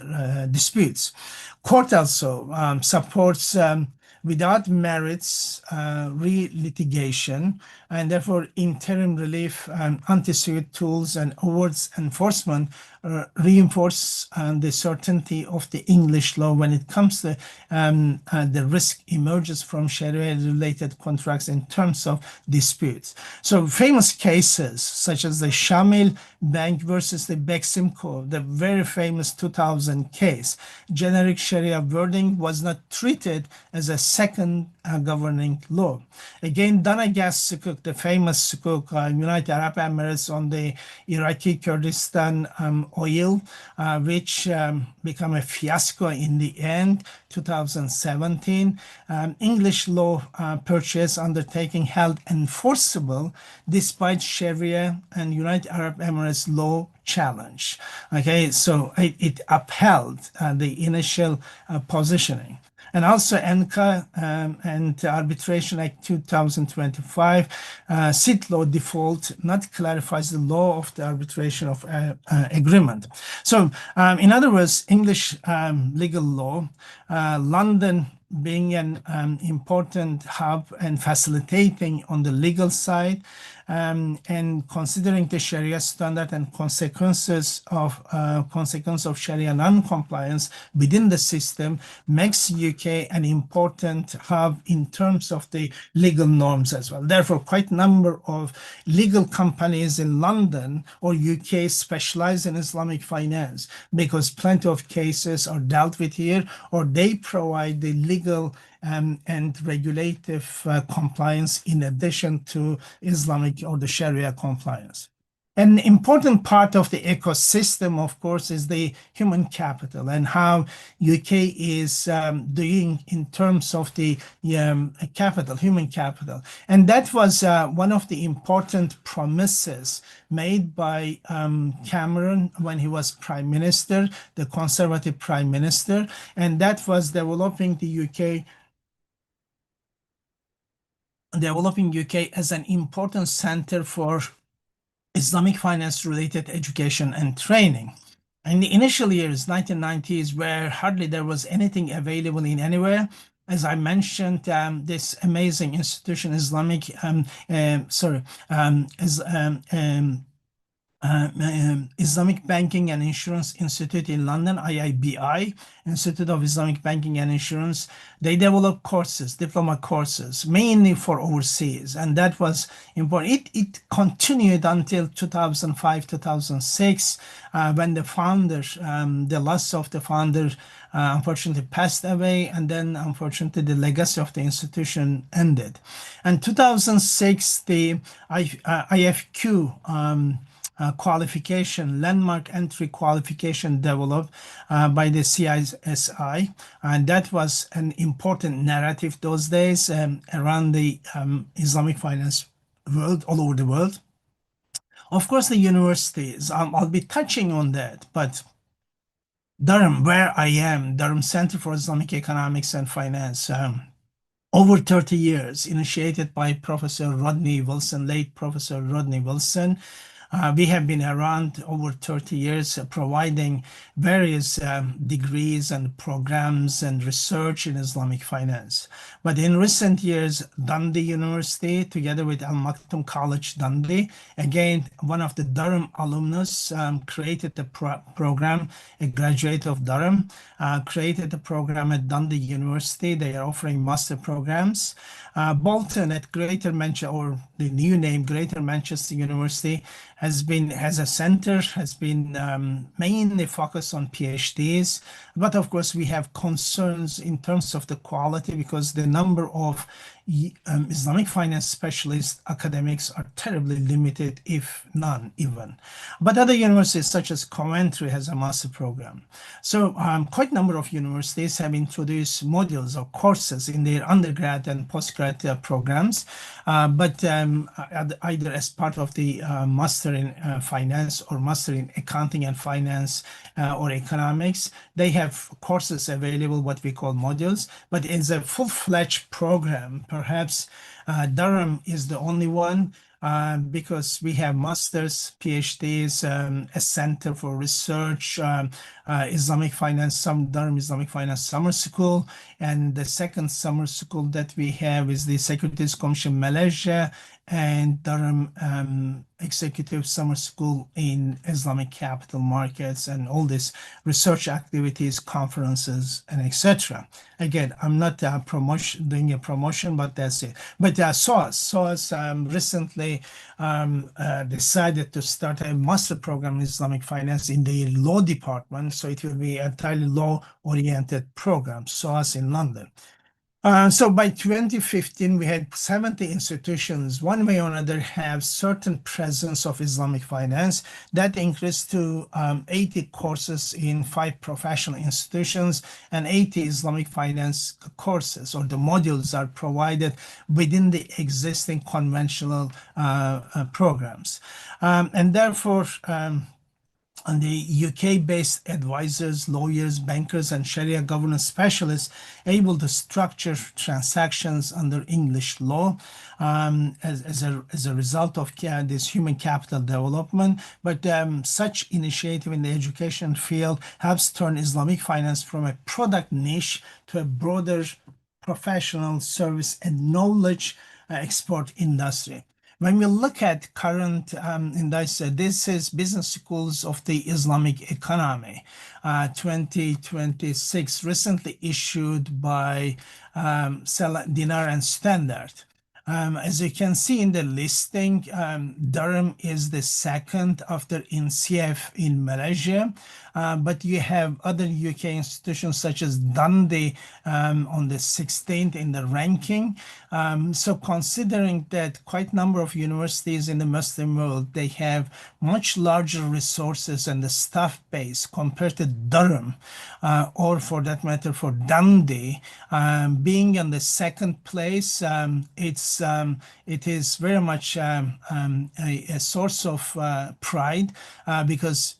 disputes. Court also supports without merits re-litigation, and therefore interim relief, anti-suit tools, and awards enforcement reinforce the certainty of the English law when it comes to the risk emerges from Sharia-related contracts in terms of disputes. So famous cases such as the Shamil Bank versus the Beximco, the very famous 2000 case, generic Sharia wording was not treated as a second governing law. Again, Dana Gas Sukuk, the famous Sukuk, United Arab Emirates on the Iraqi Kurdistan oil, which became a fiasco in the end, 2017. English law purchase undertaking held enforceable despite Sharia and United Arab Emirates law challenge. Okay, so it upheld the initial positioning. And also ENCA and Arbitration Act 2025, SIT law default not clarifies the law of the arbitration of agreement. So in other words, English legal law, London being an important hub and facilitating on the legal side, and considering the Sharia standard and consequences of Sharia non-compliance within the system makes UK an important hub in terms of the legal norms as well. Therefore, quite a number of legal companies in London or UK specialize in Islamic finance because plenty of cases are dealt with here, or they provide the legal and regulative compliance in addition to Islamic or the Sharia compliance. An important part of the ecosystem, of course, is the human capital and how UK is doing in terms of the capital, human capital. And that was one of the important promises made by Cameron when he was Prime Minister, the Conservative Prime Minister, and that was developing the UK as an important center for Islamic finance-related education and training. In the initial years, 1990s, where hardly there was anything available in anywhere, as I mentioned, this amazing institution, Islamic Banking and Insurance Institute in London, IIBI, Institute of Islamic Banking and Insurance, they developed courses, diploma courses, mainly for overseas, and that was important. It continued until 2005, 2006, when the founder, the loss of the founder, unfortunately passed away, and then unfortunately the legacy of the institution ended. And 2006, the IFQ qualification, landmark entry qualification developed by the CISI. And that was an important narrative those days around the Islamic finance world, all over the world. Of course, the universities, I'll be touching on that, but Durham, where I am, Durham Center for Islamic Economics and Finance, over 30 years, initiated by Professor Rodney Wilson, late Professor Rodney Wilson. We have been around over 30 years providing various degrees and programs and research in Islamic finance. But in recent years, Dundee University, together with Al Maktoum College Dundee, again, one of the Durham alumnus, created the program, a graduate of Durham, created the program at Dundee University. They are offering master programs. Bolton at Greater Manchester, or the new name Greater Manchester University, has a center, has been mainly focused on PhDs. But of course, we have concerns in terms of the quality because the number of Islamic finance specialist academics are terribly limited, if none even. But other universities such as Coventry has a master program. So quite a number of universities have introduced modules or courses in their undergrad and postgrad programs, but either as part of the master in finance or master in accounting and finance or economics, they have courses available, what we call modules, but it's a full-fledged program. Perhaps Durham is the only one because we have masters, PhDs, a center for research, Islamic finance, Durham Islamic Finance Summer School, and the second summer school that we have is the Securities Commission Malaysia and Durham Executive Summer School in Islamic capital markets, and all these research activities, conferences, and etc. Again, I'm not doing a promotion, but that's it. But SOAS recently decided to start a master program in Islamic finance in the law department, so it will be an entirely law-oriented program, SOAS in London. So by 2015, we had 70 institutions, one way or another, have certain presence of Islamic finance. That increased to 80 courses in 5 professional institutions, and 80 Islamic finance courses, or the modules, are provided within the existing conventional programs. And therefore, and the UK-based advisors, lawyers, bankers, and Sharia governance specialists able to structure transactions under English law as a result of this human capital development. But such initiative in the education field helps turn Islamic finance from a product niche to a broader professional service and knowledge export industry. When we look at current this is Business Schools of the Islamic Economy 2026, recently issued by Dinar and Standard. As you can see in the listing, Durham is the second after INCF in Malaysia, but you have other UK institutions such as Dundee on the 16th in the ranking. So considering that quite a number of universities in the Muslim world, they have much larger resources and the staff base compared to Durham, or for that matter for Dundee, being in the second place, it is very much a source of pride because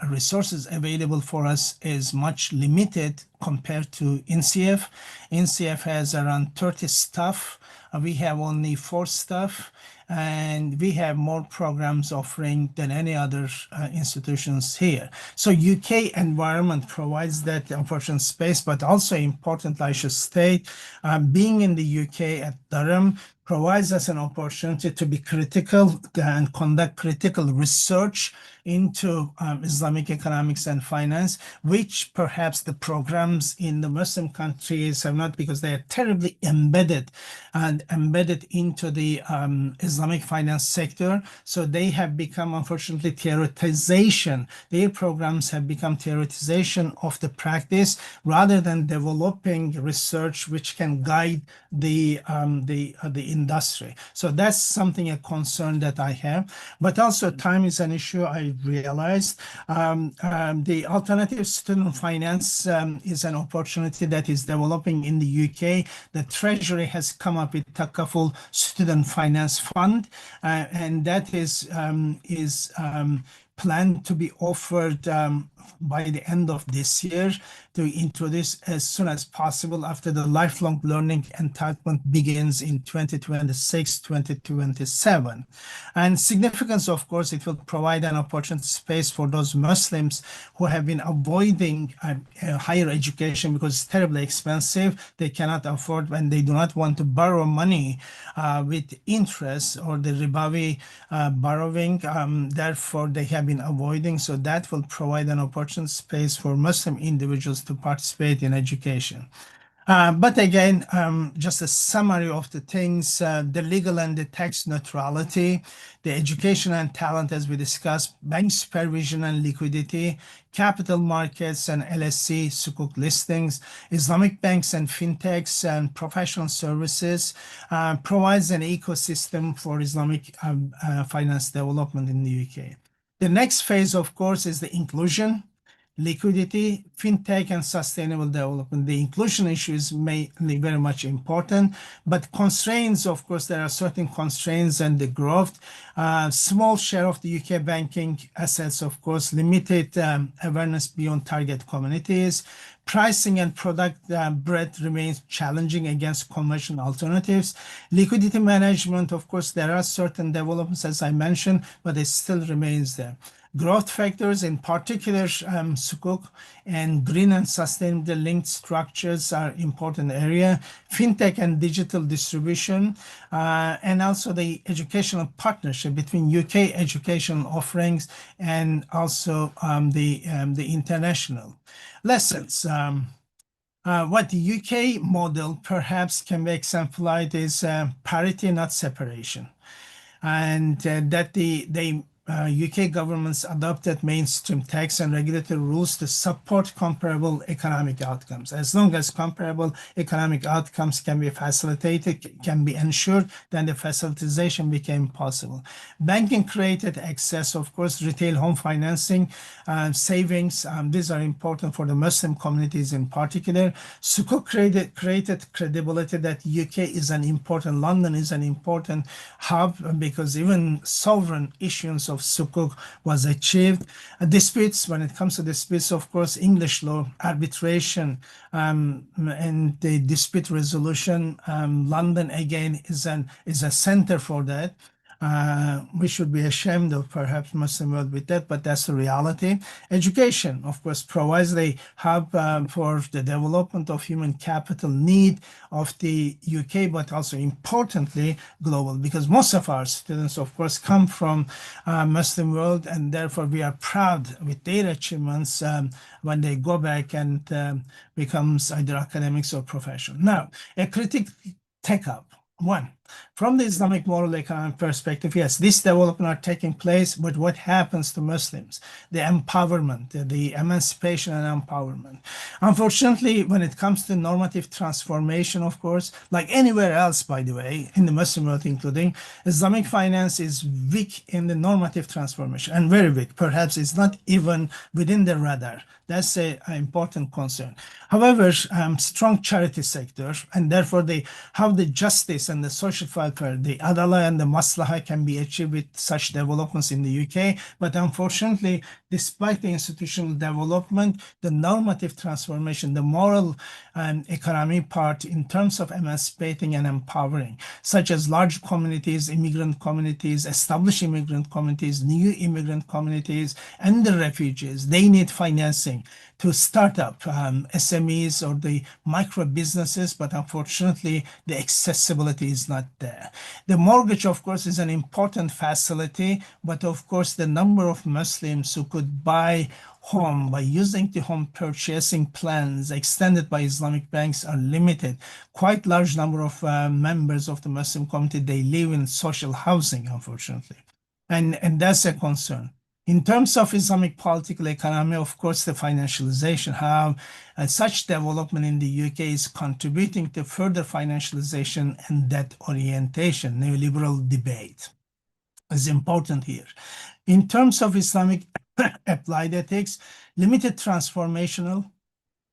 resources available for us is much limited compared to INCF. INCF has around 30 staff. We have only 4 staff, and we have more programs offering than any other institutions here. So UK environment provides that opportunity space, but also important, I should state, being in the UK at Durham provides us an opportunity to be critical and conduct critical research into Islamic economics and finance, which perhaps the programs in the Muslim countries have not, because they are terribly embedded into the Islamic finance sector. So they have become, unfortunately, theoretization. Their programs have become theoretization of the practice rather than developing research which can guide the industry. So that's something, a concern that I have. But also time is an issue, I realized. The alternative student finance is an opportunity that is developing in the UK. The Treasury has come up with Takaful Student Finance Fund, and that is planned to be offered by the end of this year, to introduce as soon as possible after the lifelong learning entitlement begins in 2026, 2027. And significance, of course, it will provide an opportunity space for those Muslims who have been avoiding higher education because it's terribly expensive. They cannot afford, and they do not want to borrow money with interest or the ribawi borrowing. Therefore, they have been avoiding. So that will provide an opportunity space for Muslim individuals to participate in education. But again, just a summary of the things, the legal and the tax neutrality, the education and talent, as we discussed, bank supervision and liquidity, capital markets and LSC, Sukuk listings, Islamic banks and fintechs and professional services, provides an ecosystem for Islamic finance development in the UK. The next phase, of course, is the inclusion, liquidity, fintech, and sustainable development. The inclusion issue is mainly very much important, but constraints, of course, there are certain constraints and the growth. Small share of the UK banking assets, of course, limited awareness beyond target communities. Pricing and product breadth remains challenging against conventional alternatives. Liquidity management, of course, there are certain developments, as I mentioned, but it still remains there. Growth factors, in particular, Sukuk and green and sustainable linked structures are important area. Fintech and digital distribution, and also the educational partnership between UK educational offerings and also the international lessons. What the UK model perhaps can be exemplified is parity, not separation, and that the UK governments adopted mainstream tax and regulatory rules to support comparable economic outcomes. As long as comparable economic outcomes can be facilitated, can be ensured, then the facilitization became possible. Banking created access, of course, retail home financing, savings. These are important for the Muslim communities in particular. Sukuk created credibility that UK is an important, London is an important hub, because even sovereign issuance of Sukuk was achieved. Disputes, when it comes to disputes, of course, English law, arbitration, and the dispute resolution, London again is a center for that. We should be ashamed of perhaps Muslim world with that, but that's the reality. Education, of course, provides the hub for the development of human capital need of the UK, but also importantly global, because most of our students, of course, come from Muslim world, and therefore we are proud with their achievements when they go back and becomes either academics or professional. Now, a critic take-up. One, from the Islamic moral economic perspective, yes, these developments are taking place, but what happens to Muslims? The empowerment, the emancipation and empowerment. Unfortunately, when it comes to normative transformation, of course, like anywhere else, by the way, in the Muslim world including, Islamic finance is weak in the normative transformation, and very weak. Perhaps it's not even within the radar. That's an important concern. However, strong charity sector, and therefore how the justice and the social welfare, the adala and the maslaha can be achieved with such developments in the UK. But unfortunately, despite the institutional development, the normative transformation, the moral and economic part in terms of emancipating and empowering, such as large communities, immigrant communities, established immigrant communities, new immigrant communities, and the refugees, they need financing to start up SMEs or the micro businesses, but unfortunately the accessibility is not there. The mortgage, of course, is an important facility, but of course the number of Muslims who could buy home by using the home purchasing plans extended by Islamic banks are limited. Quite large number of members of the Muslim community, they live in social housing, unfortunately, and that's a concern. In terms of Islamic political economy, of course, the financialization, how such development in the UK is contributing to further financialization and debt orientation, neoliberal debate is important here. In terms of Islamic applied ethics, limited transformational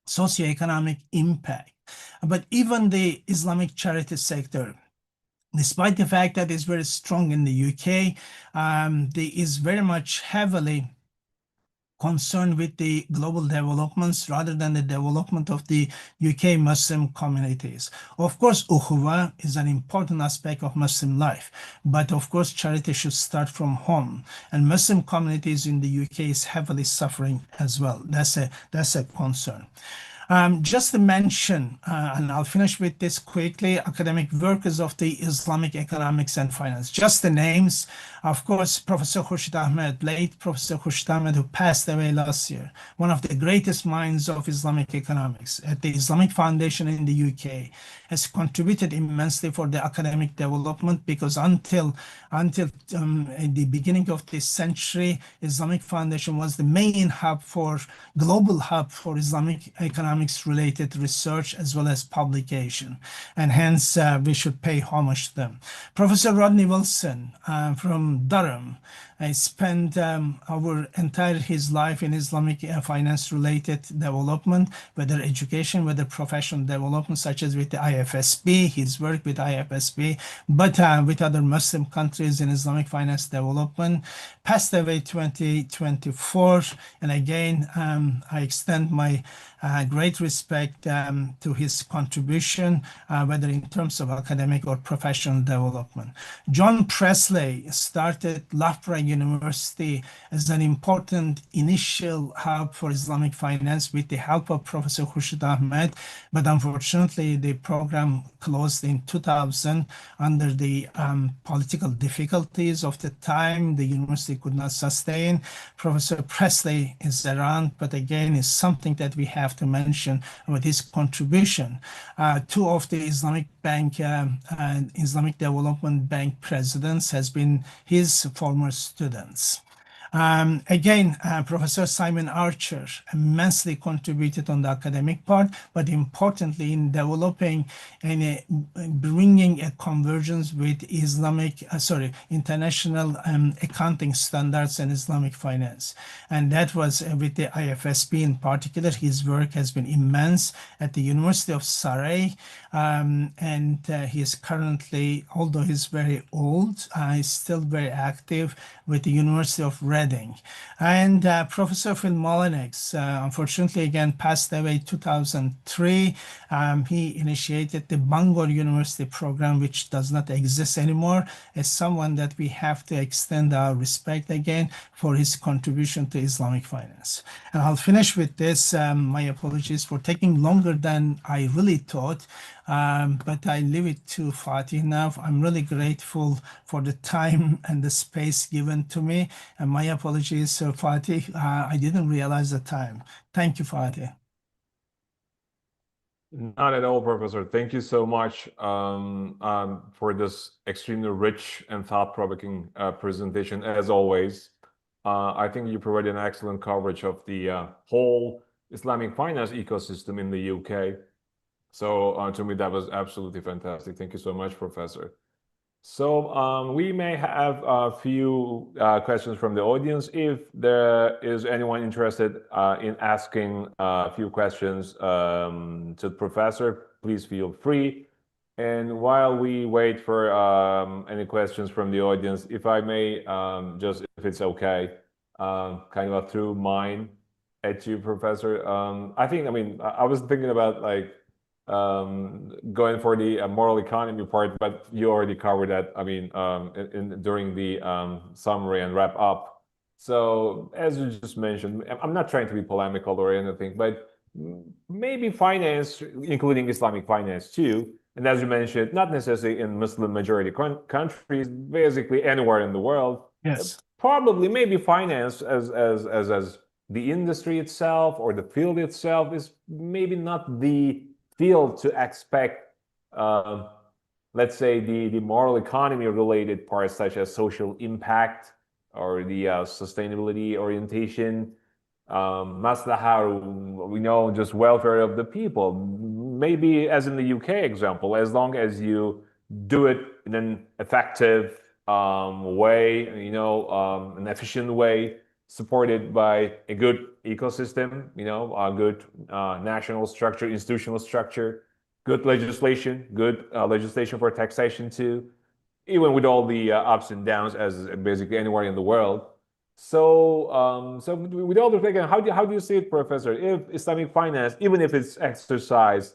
socioeconomic impact. But even the Islamic charity sector, despite the fact that it's very strong in the UK, is very much heavily concerned with the global developments rather than the development of the UK Muslim communities. Of course, ukhuwa is an important aspect of Muslim life, but of course, charity should start from home. And Muslim communities in the UK is heavily suffering as well. That's a concern. Just to mention, and I'll finish with this quickly, academic workers of the Islamic economics and finance. Just the names, of course, Professor Khurshid Ahmed, late Professor Khurshid Ahmed, who passed away last year, one of the greatest minds of Islamic economics at the Islamic Foundation in the UK, has contributed immensely for the academic development because until the beginning of this century, Islamic Foundation was the main global hub for Islamic economics related research as well as publication, and hence we should pay homage to them. Professor Rodney Wilson from Durham spent his life in Islamic finance related development, whether education, whether professional development, such as with the IFSB, his work with IFSB, but with other Muslim countries in Islamic finance development, passed away 2024. And again, I extend my great respect to his contribution, whether in terms of academic or professional development. John Presley started Loughborough University as an important initial hub for Islamic finance with the help of Professor Khurshid Ahmed, but unfortunately the program closed in 2000 under the political difficulties of the time. The university could not sustain. Professor Presley is around, but again, is something that we have to mention with his contribution. Two of the Islamic Bank and Islamic Development Bank presidents has been his former students. Again, Professor Simon Archer immensely contributed on the academic part, but importantly in developing and bringing a convergence with international accounting standards and Islamic finance. And that was with the IFSB in particular. His work has been immense at the University of Surrey. And he is currently, although he's very old, he's still very active with the University of Reading. And Professor Phil Mullenix, unfortunately, again, passed away 2003. He initiated the Bangor University program, which does not exist anymore, as someone that we have to extend our respect again for his contribution to Islamic finance. And I'll finish with this. My apologies for taking longer than I really thought. But I leave it to Fatih now. I'm really grateful for the time and the space given to me. And my apologies, Fatih. I didn't realize the time. Thank you, Fatih. Not at all, Professor. Thank you so much for this extremely rich and thought-provoking presentation, as always. I think you provided an excellent coverage of the whole Islamic finance ecosystem in the UK. So to me, that was absolutely fantastic. Thank you so much, Professor. So we may have a few questions from the audience. If there is anyone interested in asking a few questions to the professor, please feel free. And while we wait for any questions from the audience, if I may, just if it's okay, kind of through mine at you, Professor. I was thinking about like going for the moral economy part, but you already covered that. During the summary and wrap up. So as you just mentioned, I'm not trying to be polemical or anything, but maybe finance, including Islamic finance too. And as you mentioned, not necessarily in Muslim majority countries, basically anywhere in the world. Yes. Probably maybe finance as the industry itself or the field itself is maybe not the field to expect, let's say, the moral economy related parts such as social impact or the sustainability orientation, maslaha, we know just welfare of the people. Maybe as in the UK example, as long as you do it in an effective way, an efficient way, supported by a good ecosystem, a good national structure, institutional structure, good legislation for taxation too, even with all the ups and downs as basically anywhere in the world. So with all the taken, how do you see it, Professor? If Islamic finance, even if it's exercised,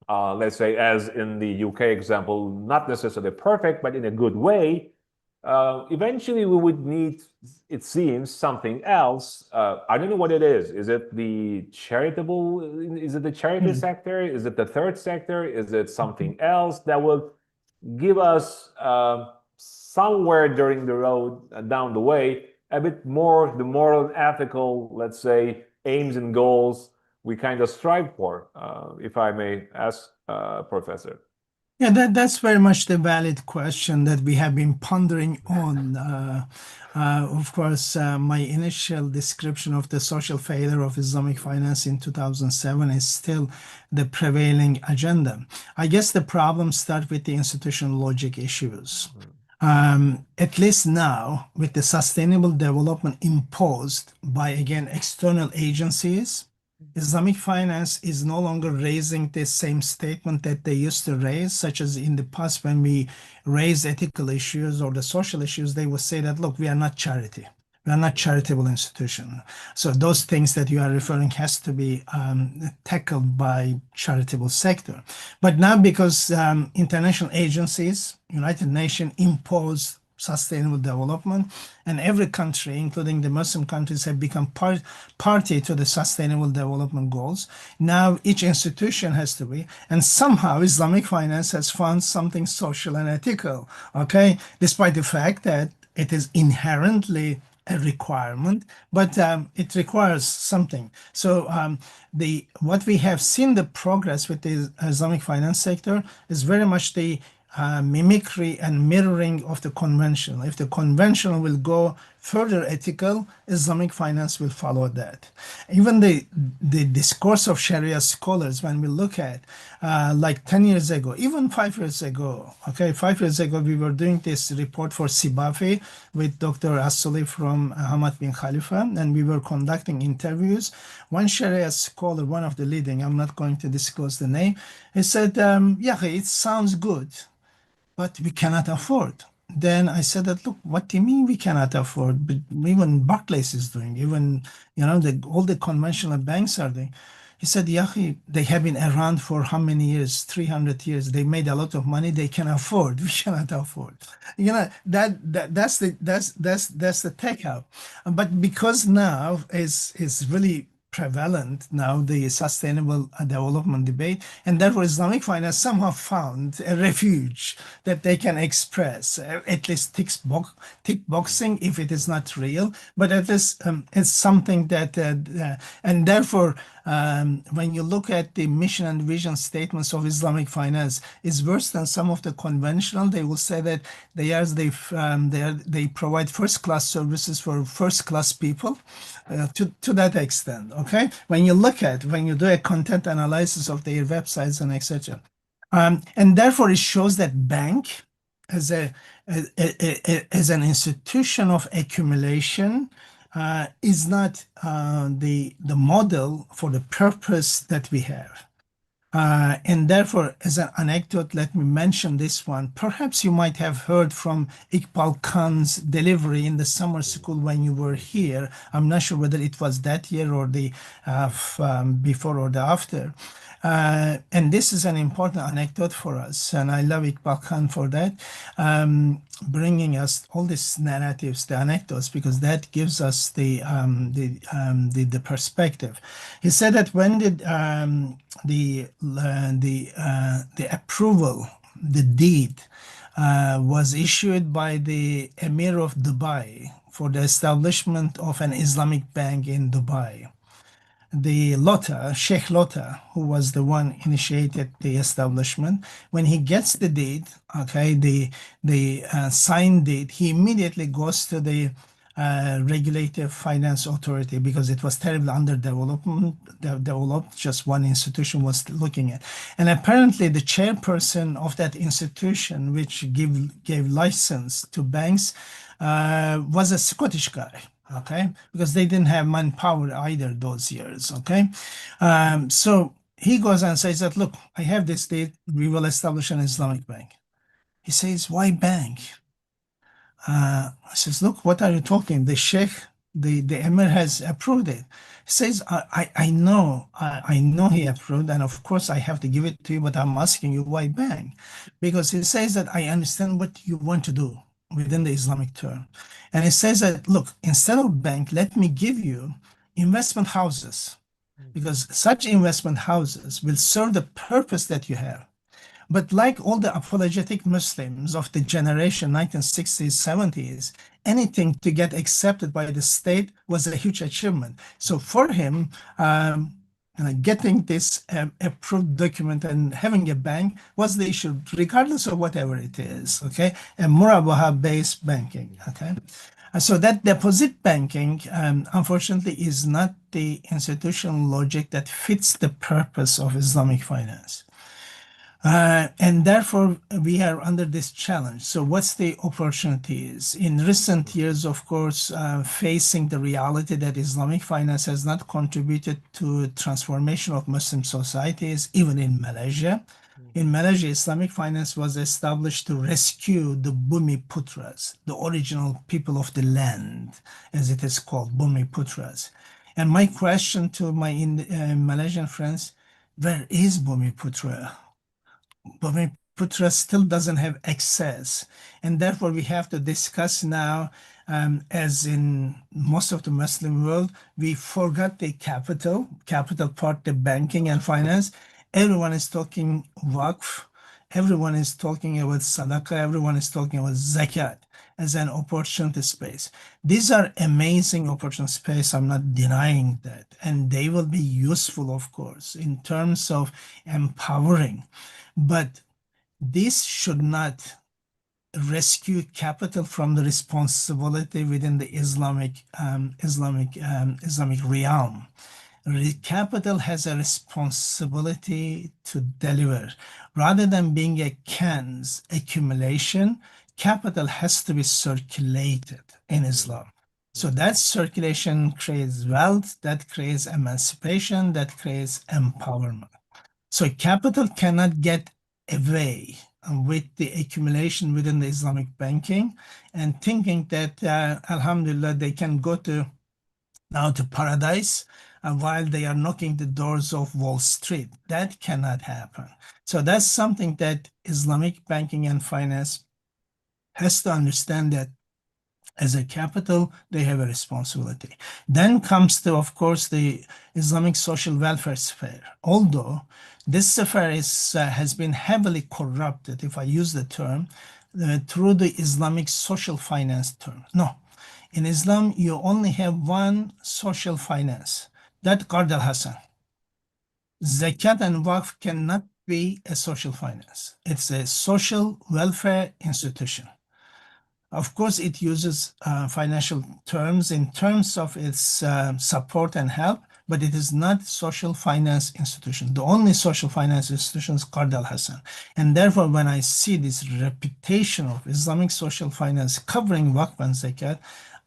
let's say as in the UK example, not necessarily perfect, but in a good way, eventually we would need, it seems, something else. I don't know what it is. Is it the charitable? Is it the charity sector? Is it the third sector? Is it something else that will give us somewhere during the road down the way a bit more the moral and ethical, let's say, aims and goals we kind of strive for, if I may ask, Professor. Yeah, that's very much the valid question that we have been pondering on. Of course, my initial description of the social failure of Islamic finance in 2007 is still the prevailing agenda. I guess the problems start with the institutional logic issues. At least now, with the sustainable development imposed by, again, external agencies, Islamic finance is no longer raising the same statement that they used to raise, such as in the past when we raise ethical issues or the social issues, they would say that, look, we are not charity. We are not charitable institution. So those things that you are referring has to be tackled by charitable sector. But now because international agencies, United Nations impose sustainable development, and every country, including the Muslim countries, have become party to the sustainable development goals. Now each institution has to be, and somehow Islamic finance has found something social and ethical, okay, despite the fact that it is inherently a requirement, but it requires something. So what we have seen the progress with the Islamic finance sector is very much the mimicry and mirroring of the conventional. If the conventional will go further ethical, Islamic finance will follow that. Even the discourse of Sharia scholars, when we look at like 10 years ago, even 5 years ago, okay, 5 years ago, we were doing this report for Sibafi with Dr. Asuli from Hamad bin Khalifa, and we were conducting interviews. One Sharia scholar, one of the leading, I'm not going to disclose the name, he said, yeah, it sounds good, but we cannot afford. Then I said that, look, what do you mean we cannot afford? But even Barclays is doing, even, all the conventional banks are doing. He said, Yahi, they have been around for how many years? 300 years. They made a lot of money. They can afford. We cannot afford. That's the take-out. But because now is really prevalent now, the sustainable development debate, and therefore Islamic finance somehow found a refuge that they can express, at least tick boxing if it is not real, but at least it's something that, and therefore when you look at the mission and vision statements of Islamic finance, is worse than some of the conventional. They will say that they provide first-class services for first-class people to that extent. Okay, when you do a content analysis of their websites and etc., and therefore it shows that bank as as an institution of accumulation is not the model for the purpose that we have. And therefore, as an anecdote, let me mention this one. Perhaps you might have heard from Iqbal Khan's delivery in the summer school when you were here. I'm not sure whether it was that year or the before or the after. And this is an important anecdote for us, and I love Iqbal Khan for that, bringing us all these narratives, the anecdotes, because that gives us the perspective. He said that when the approval, the deed, was issued by the Emir of Dubai for the establishment of an Islamic bank in Dubai, the Sheikh Lota, who was the one initiated the establishment, when he gets the deed, okay, the signed deed, he immediately goes to the regulative finance authority because it was terribly developed. Just one institution was looking at. And apparently the chairperson of that institution, which gave license to banks, was a Scottish guy. Okay, because they didn't have manpower either those years. Okay, so he goes and says that, look, I have this date, we will establish an Islamic bank. He says, why bank? I says, look, what are you talking? The Sheikh, the Emir has approved it. He says, I know he approved, and of course I have to give it to you, but I'm asking you why bank? Because he says that I understand what you want to do within the Islamic term. And he says that, look, instead of bank, let me give you investment houses, because such investment houses will serve the purpose that you have. But like all the apologetic Muslims of the generation 1960s, 70s, anything to get accepted by the state was a huge achievement. So for him, getting this approved document and having a bank was the issue, regardless of whatever it is, okay? A murabaha-based banking, okay? So that deposit banking, unfortunately, is not the institutional logic that fits the purpose of Islamic finance. And therefore, we are under this challenge. So what's the opportunities? In recent years, of course, facing the reality that Islamic finance has not contributed to transformation of Muslim societies, even in Malaysia. In Malaysia, Islamic finance was established to rescue the Bumiputras, the original people of the land, as it is called, Bumiputras. And my question to my Malaysian friends, where is Bumiputra? Bumiputra still doesn't have access, and therefore we have to discuss now, as in most of the Muslim world, we forgot the capital part, the banking and finance. Everyone is talking waqf, everyone is talking about sadaqah, everyone is talking about zakat as an opportunity space. These are amazing opportunity space, I'm not denying that, and they will be useful, of course, in terms of empowering. But this should not rescue capital from the responsibility within the Islamic realm. Capital has a responsibility to deliver. Rather than being a cans accumulation, capital has to be circulated in Islam. So that circulation creates wealth, that creates emancipation, that creates empowerment. So capital cannot get away with the accumulation within the Islamic banking and thinking that, alhamdulillah, they can go now to paradise while they are knocking the doors of Wall Street. That cannot happen. So that's something that Islamic banking and finance has to understand, that as a capital, they have a responsibility. Then comes to, of course, the Islamic social welfare sphere. Although this sphere has been heavily corrupted, if I use the term, through the Islamic social finance term. No, in Islam, you only have one social finance, that Qard al-Hasan. Zakat and Waqf cannot be a social finance. It's a social welfare institution. Of course, it uses financial terms in terms of its support and help, but it is not social finance institution. The only social finance institution is Qard al-Hasan. And therefore, when I see this reputation of Islamic social finance covering Waqf and Zakat,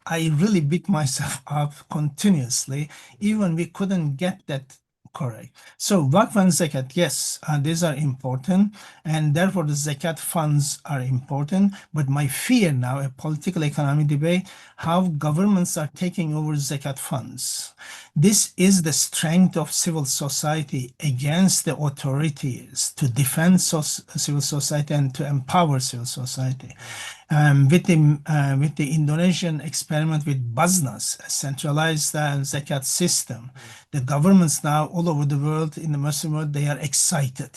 I really beat myself up continuously. Even we couldn't get that correct. So Waqf and Zakat, yes, these are important, and therefore the Zakat funds are important. But my fear now, a political economy debate, how governments are taking over Zakat funds. This is the strength of civil society against the authorities to defend civil society and to empower civil society. With the Indonesian experiment with Basnas, a centralized zakat system, the governments now all over the world, in the Muslim world, they are excited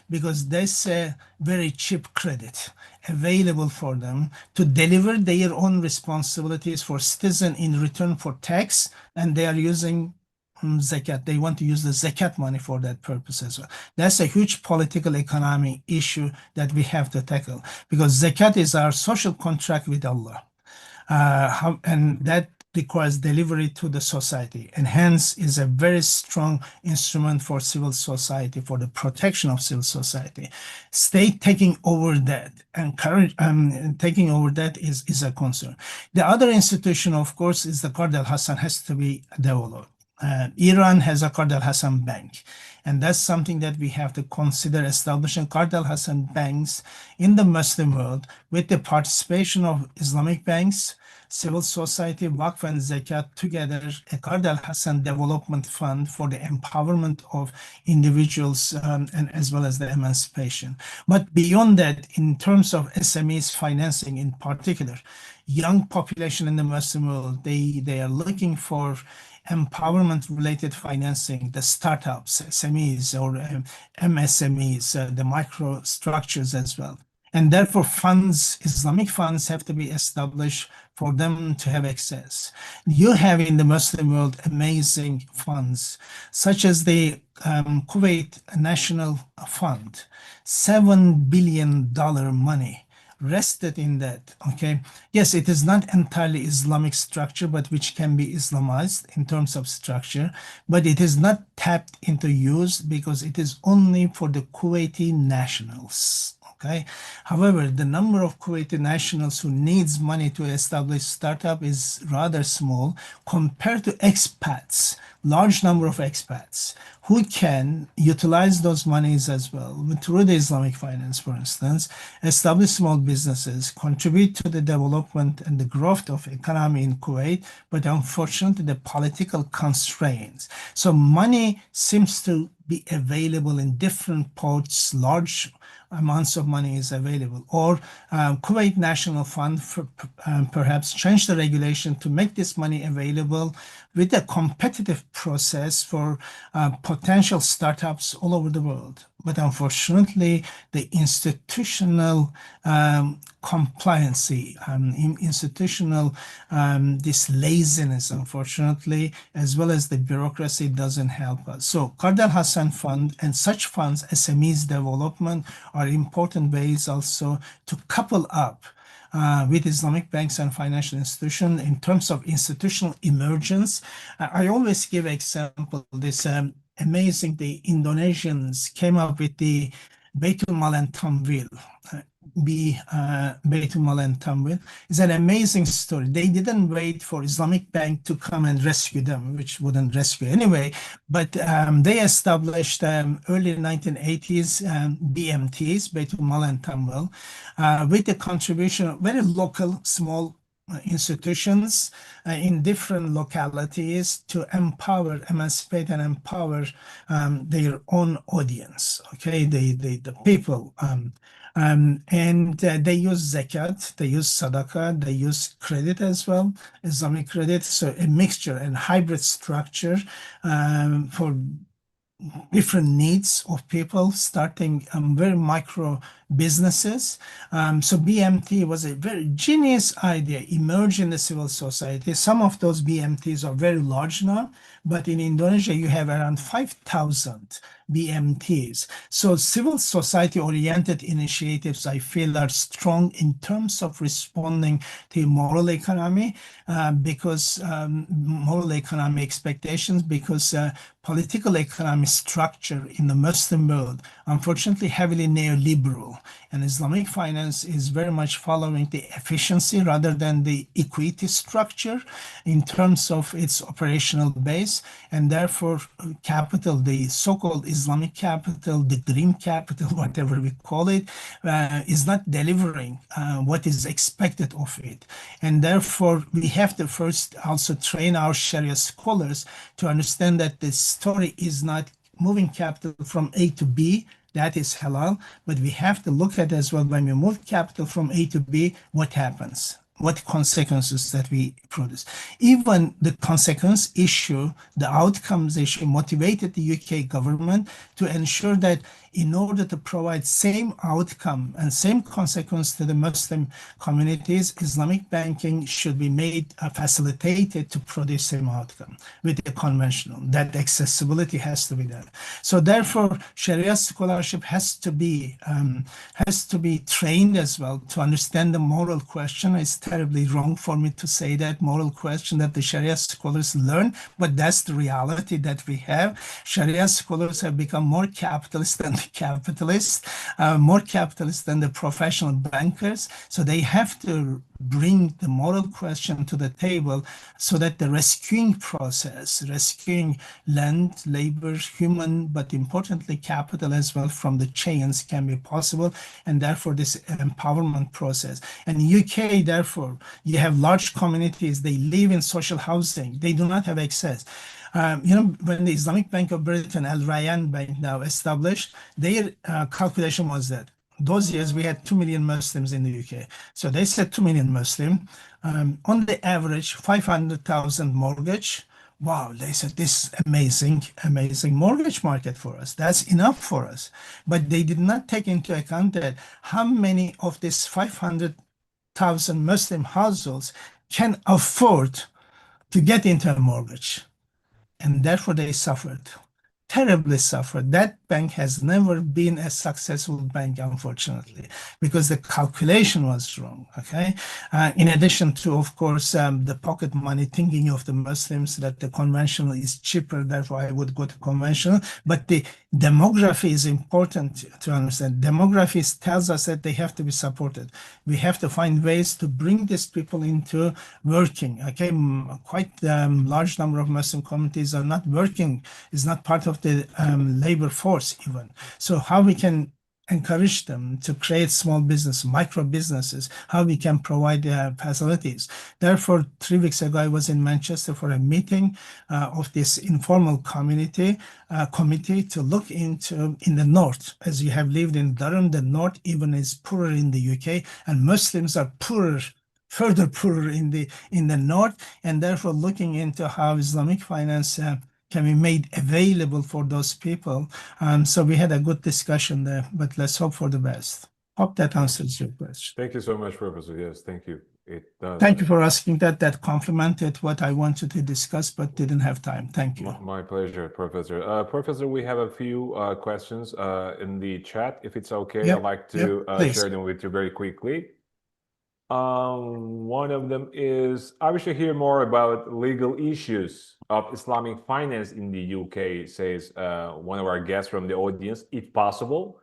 because there's a very cheap credit available for them to deliver their own responsibilities for citizen in return for tax, and they are using zakat. They want to use the zakat money for that purpose as well. That's a huge political economic issue that we have to tackle, because zakat is our social contract with Allah. and that requires delivery to the society, and hence is a very strong instrument for civil society, for the protection of civil society. State taking over that, taking over that is a concern. The other institution, of course, is the Qard al-Hassan has to be developed. Iran has a Qard al-Hassan bank, and that's something that we have to consider, establishing Qard al-Hassan banks in the Muslim world with the participation of Islamic banks, civil society, Waqf and Zakat together, a Qard al-Hassan development fund for the empowerment of individuals and as well as the emancipation. But beyond that, in terms of SMEs financing in particular, young population in the Muslim world, they are looking for empowerment-related financing, the startups, SMEs or MSMEs, the microstructures as well. And therefore, funds, Islamic funds have to be established for them to have access. You have in the Muslim world amazing funds, such as the Kuwait National Fund, $7 billion money rested in that. Okay, yes, it is not entirely Islamic structure, but which can be Islamized in terms of structure, but it is not tapped into use because it is only for the Kuwaiti nationals. Okay. However, the number of Kuwaiti nationals who needs money to establish startup is rather small compared to expats, large number of expats who can utilize those monies as well through the Islamic finance, for instance, establish small businesses, contribute to the development and the growth of economy in Kuwait, but unfortunately the political constraints. So money seems to be available in different ports, large amounts of money is available, or Kuwait National Fund perhaps change the regulation to make this money available with a competitive process for potential startups all over the world. But unfortunately, the institutional compliancy, institutional this laziness, unfortunately, as well as the bureaucracy doesn't help us. So Qard al-Hassan Fund and such funds, SMEs development, are important ways also to couple up with Islamic banks and financial institutions in terms of institutional emergence. I always give example, this amazing, the Indonesians came up with the Baitul Mal and Tamwil. Baitul Mal and Tamwil is an amazing story. They didn't wait for Islamic Bank to come and rescue them, which wouldn't rescue anyway, but they established early 1980s BMTs, Baitul Mal and Tamwil, with the contribution of very local, small institutions in different localities to empower, emancipate, and empower their own audience. Okay, the people. And they use zakat, they use sadaqah, they use credit as well, Islamic credit. So a mixture and hybrid structure for different needs of people, starting very micro businesses. So BMT was a very genius idea, emerged in the civil society. Some of those BMTs are very large now, but in Indonesia, you have around 5,000 BMTs. So civil society oriented initiatives, I feel, are strong in terms of responding to moral economy, because moral economy expectations, because political economy structure in the Muslim world, unfortunately, heavily neoliberal. And Islamic finance is very much following the efficiency rather than the equity structure in terms of its operational base. And therefore, capital, the so-called Islamic capital, the dream capital, whatever we call it, is not delivering what is expected of it. And therefore, we have to first also train our Sharia scholars to understand that the story is not moving capital from A to B, that is halal, but we have to look at as well, when we move capital from A to B, what happens? What consequences that we produce. Even the consequence issue, the outcomes issue motivated the UK government to ensure that in order to provide same outcome and same consequence to the Muslim communities, Islamic banking should be made facilitated to produce same outcome with the conventional. That accessibility has to be there. So therefore, Sharia scholarship has to be trained as well to understand the moral question. It's terribly wrong for me to say that moral question that the Sharia scholars learn, but that's the reality that we have. Sharia scholars have become more capitalist than the capitalists, more capitalist than the professional bankers. So they have to bring the moral question to the table so that the rescuing process, rescuing land, labor, human, but importantly capital as well from the chains can be possible, and therefore this empowerment process. And UK, therefore, you have large communities, they live in social housing, they do not have access. When the Islamic Bank of Britain, Al Rayyan Bank now established, their calculation was that those years we had 2 million Muslims in the UK. So they said 2 million Muslim, on the average 500,000 mortgage. Wow, they said this is amazing, amazing mortgage market for us. That's enough for us. But they did not take into account that how many of these 500,000 Muslim households can afford to get into a mortgage. And therefore they suffered, terribly suffered. That bank has never been a successful bank, unfortunately, because the calculation was wrong. Okay. In addition to, of course, the pocket money thinking of the Muslims that the conventional is cheaper, therefore I would go to conventional. But the demography is important to understand. Demography tells us that they have to be supported. We have to find ways to bring these people into working. Okay, quite large number of Muslim communities are not working, is not part of the labor force even. So how we can encourage them to create small business, micro businesses, how we can provide facilities. Therefore, 3 weeks ago, I was in Manchester for a meeting of this informal committee to look into in the north. As you have lived in Durham, the north even is poorer in the UK, and Muslims are poorer, further poorer in the north, and therefore looking into how Islamic finance can be made available for those people. So we had a good discussion there, but let's hope for the best. Hope that answers your question. Thank you so much, Professor. Yes, thank you. It does. Thank you for asking that. That complemented what I wanted to discuss, but didn't have time. Thank you. My pleasure, Professor. Professor, we have a few questions in the chat. If it's okay, Yep, I'd like to please. share them with you very quickly. One of them is, I wish to hear more about legal issues of Islamic finance in the UK, says one of our guests from the audience, if possible.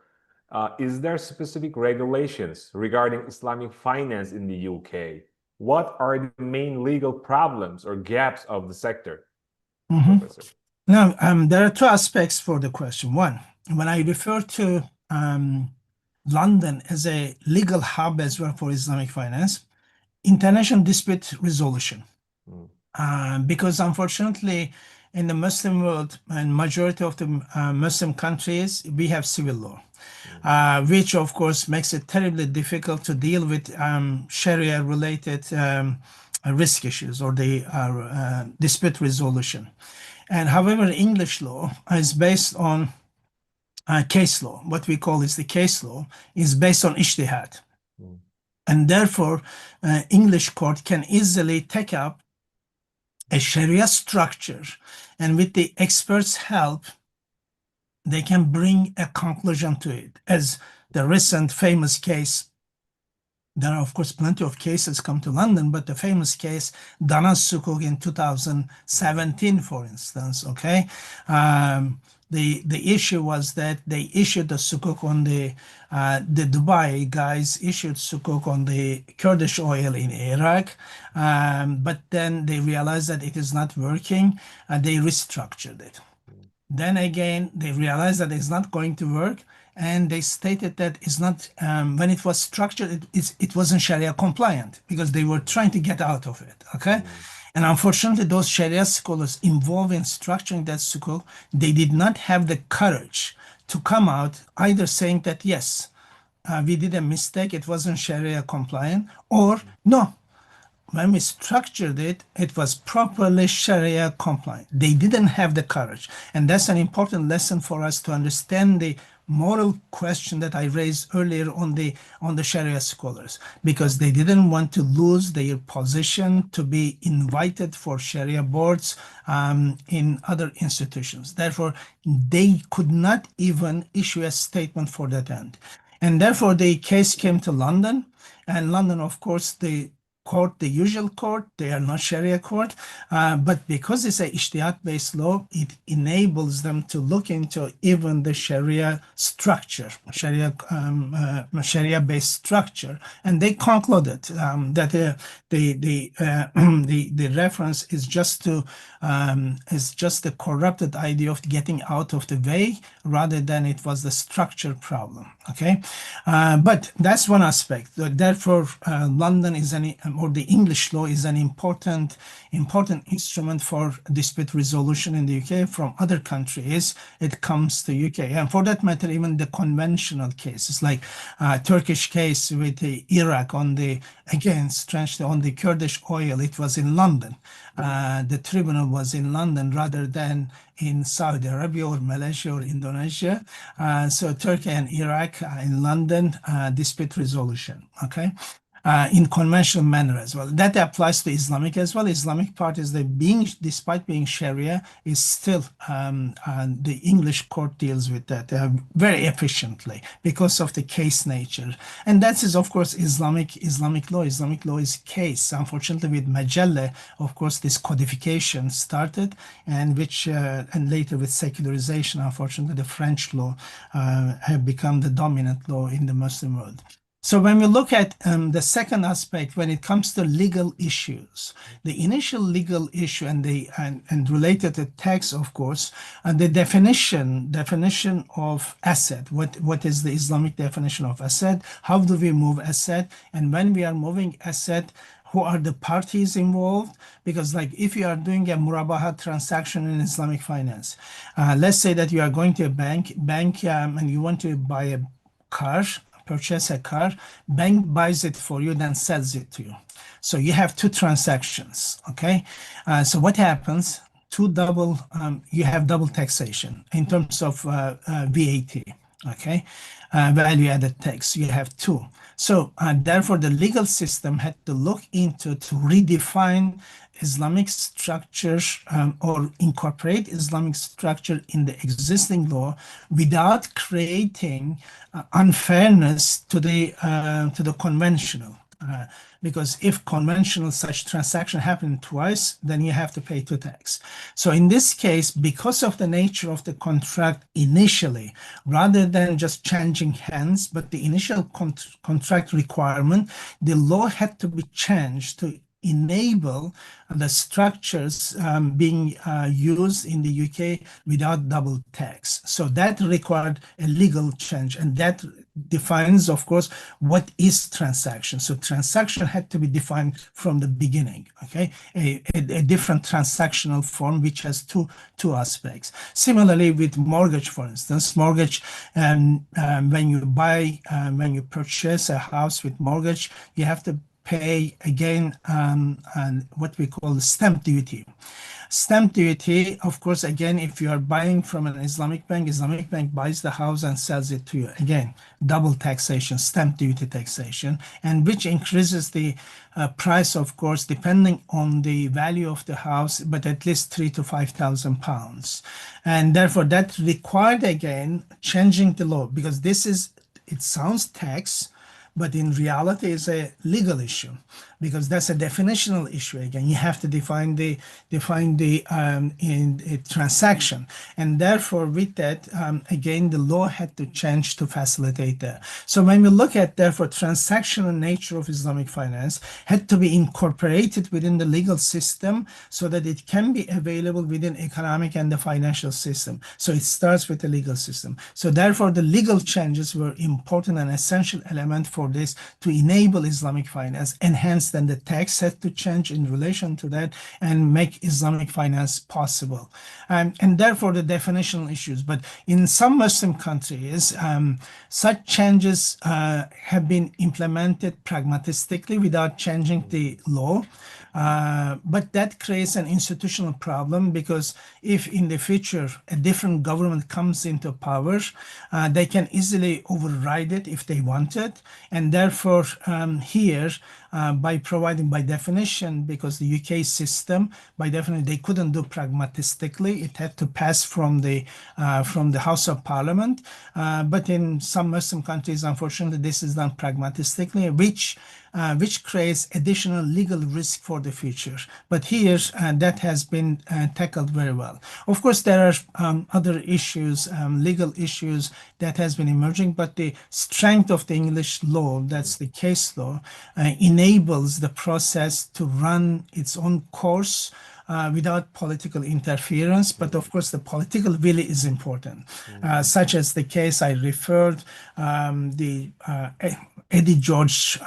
Is there specific regulations regarding Islamic finance in the UK? What are the main legal problems or gaps of the sector? Professor? Now, there are two aspects for the question. One, when I refer to London as a legal hub as well for Islamic finance, international dispute resolution. Because unfortunately, in the Muslim world and majority of the Muslim countries, we have civil law, which of course makes it terribly difficult to deal with Sharia-related risk issues or the dispute resolution. And however, English law is based on case law. What we call is the case law is based on ijtihad. And therefore, English court can easily take up a Sharia structure, and with the experts' help, they can bring a conclusion to it. As the recent famous case, there are of course plenty of cases come to London, but the famous case, Dana Sukuk in 2017, for instance, okay? The issue was that they issued the sukuk on the Dubai guys issued sukuk on the Kurdish oil in Iraq, but then they realized that it is not working and they restructured it. Then again, they realized that it's not going to work, and they stated that it's not, when it was structured, it wasn't Sharia compliant because they were trying to get out of it, okay? And unfortunately, those Sharia scholars involved in structuring that sukuk, they did not have the courage to come out either saying that, yes, we did a mistake, it wasn't Sharia compliant, or no, when we structured it, it was properly Sharia compliant. They didn't have the courage. And that's an important lesson for us to understand the moral question that I raised earlier on the Sharia scholars, because they didn't want to lose their position to be invited for Sharia boards in other institutions. Therefore, they could not even issue a statement for that end. And therefore, the case came to London, and London, of course, the court, the usual court. They are not Sharia court. But because it's a ijtihad-based law, it enables them to look into even the Sharia structure, Sharia-based structure. And they concluded that the reference is just the corrupted idea of getting out of the way rather than it was the structure problem. Okay, but that's one aspect. Therefore, London is or the English law is an important instrument for dispute resolution in the UK. From other countries, it comes to UK, and for that matter, even the conventional cases like Turkish case with Iraq on the, again, strangely, on the Kurdish oil, it was in London. The tribunal was in London rather than in Saudi Arabia or Malaysia or Indonesia. So Turkey and Iraq in London, dispute resolution, okay? In conventional manner as well. That applies to Islamic as well. Islamic part is despite being Sharia, is still the English court deals with that very efficiently because of the case nature. And that is, of course, Islamic law. Islamic law is case. Unfortunately, with Majelle, of course, this codification started, and later with secularization, unfortunately, the French law have become the dominant law in the Muslim world. So when we look at the second aspect, when it comes to legal issues, the initial legal issue and related to tax, of course, the definition of asset. What is the Islamic definition of asset? How do we move asset? And when we are moving asset, who are the parties involved? Because like if you are doing a murabaha transaction in Islamic finance, let's say that you are going to a bank and you want to buy a car, purchase a car, bank buys it for you, then sells it to you. So you have two transactions, okay? So what happens? You have double taxation in terms of VAT, okay? Value added tax, you have two. So therefore the legal system had to look into to redefine Islamic structures or incorporate Islamic structure in the existing law without creating unfairness to the conventional. Because if conventional such transaction happened twice, then you have to pay two tax. So in this case, because of the nature of the contract initially, rather than just changing hands, but the initial contract requirement, the law had to be changed to enable the structures being used in the UK without double tax. So that required a legal change, and that defines, of course, what is transaction. So transaction had to be defined from the beginning, okay? A different transactional form which has two aspects. Similarly with mortgage, for instance, mortgage, when you purchase a house with mortgage, you have to pay again what we call stamp duty. Stamp duty, of course, again, if you are buying from an Islamic bank buys the house and sells it to you. Again, double taxation, stamp duty taxation, and which increases the price, of course, depending on the value of the house, but at least £3,000 to £5,000. And therefore, that required, again, changing the law, because it sounds tax, but in reality it's a legal issue, because that's a definitional issue. Again, you have to define the in a transaction, and therefore with that, again, the law had to change to facilitate that. So when we look at, therefore, transactional nature of Islamic finance had to be incorporated within the legal system so that it can be available within economic and the financial system. So it starts with the legal system. So therefore, the legal changes were important and essential element for this to enable Islamic finance. Enhance, then the tax had to change in relation to that and make Islamic finance possible. And therefore the definitional issues. But in some Muslim countries, such changes have been implemented pragmatistically without changing the law. But that creates an institutional problem, because if in the future a different government comes into power, they can easily override it if they want it. And therefore, here, by providing, by definition, because the UK system, by definition, they couldn't do pragmatistically. It had to pass from the House of Parliament. But in some Muslim countries, unfortunately, this is done pragmatistically, which creates additional legal risk for the future. But here, that has been tackled very well. Of course, there are other issues, legal issues that has been emerging, but the strength of the English law, that's the case law, enables the process to run its own course without political interference. But of course, the political will is important, such as the case I referred, the Eddie George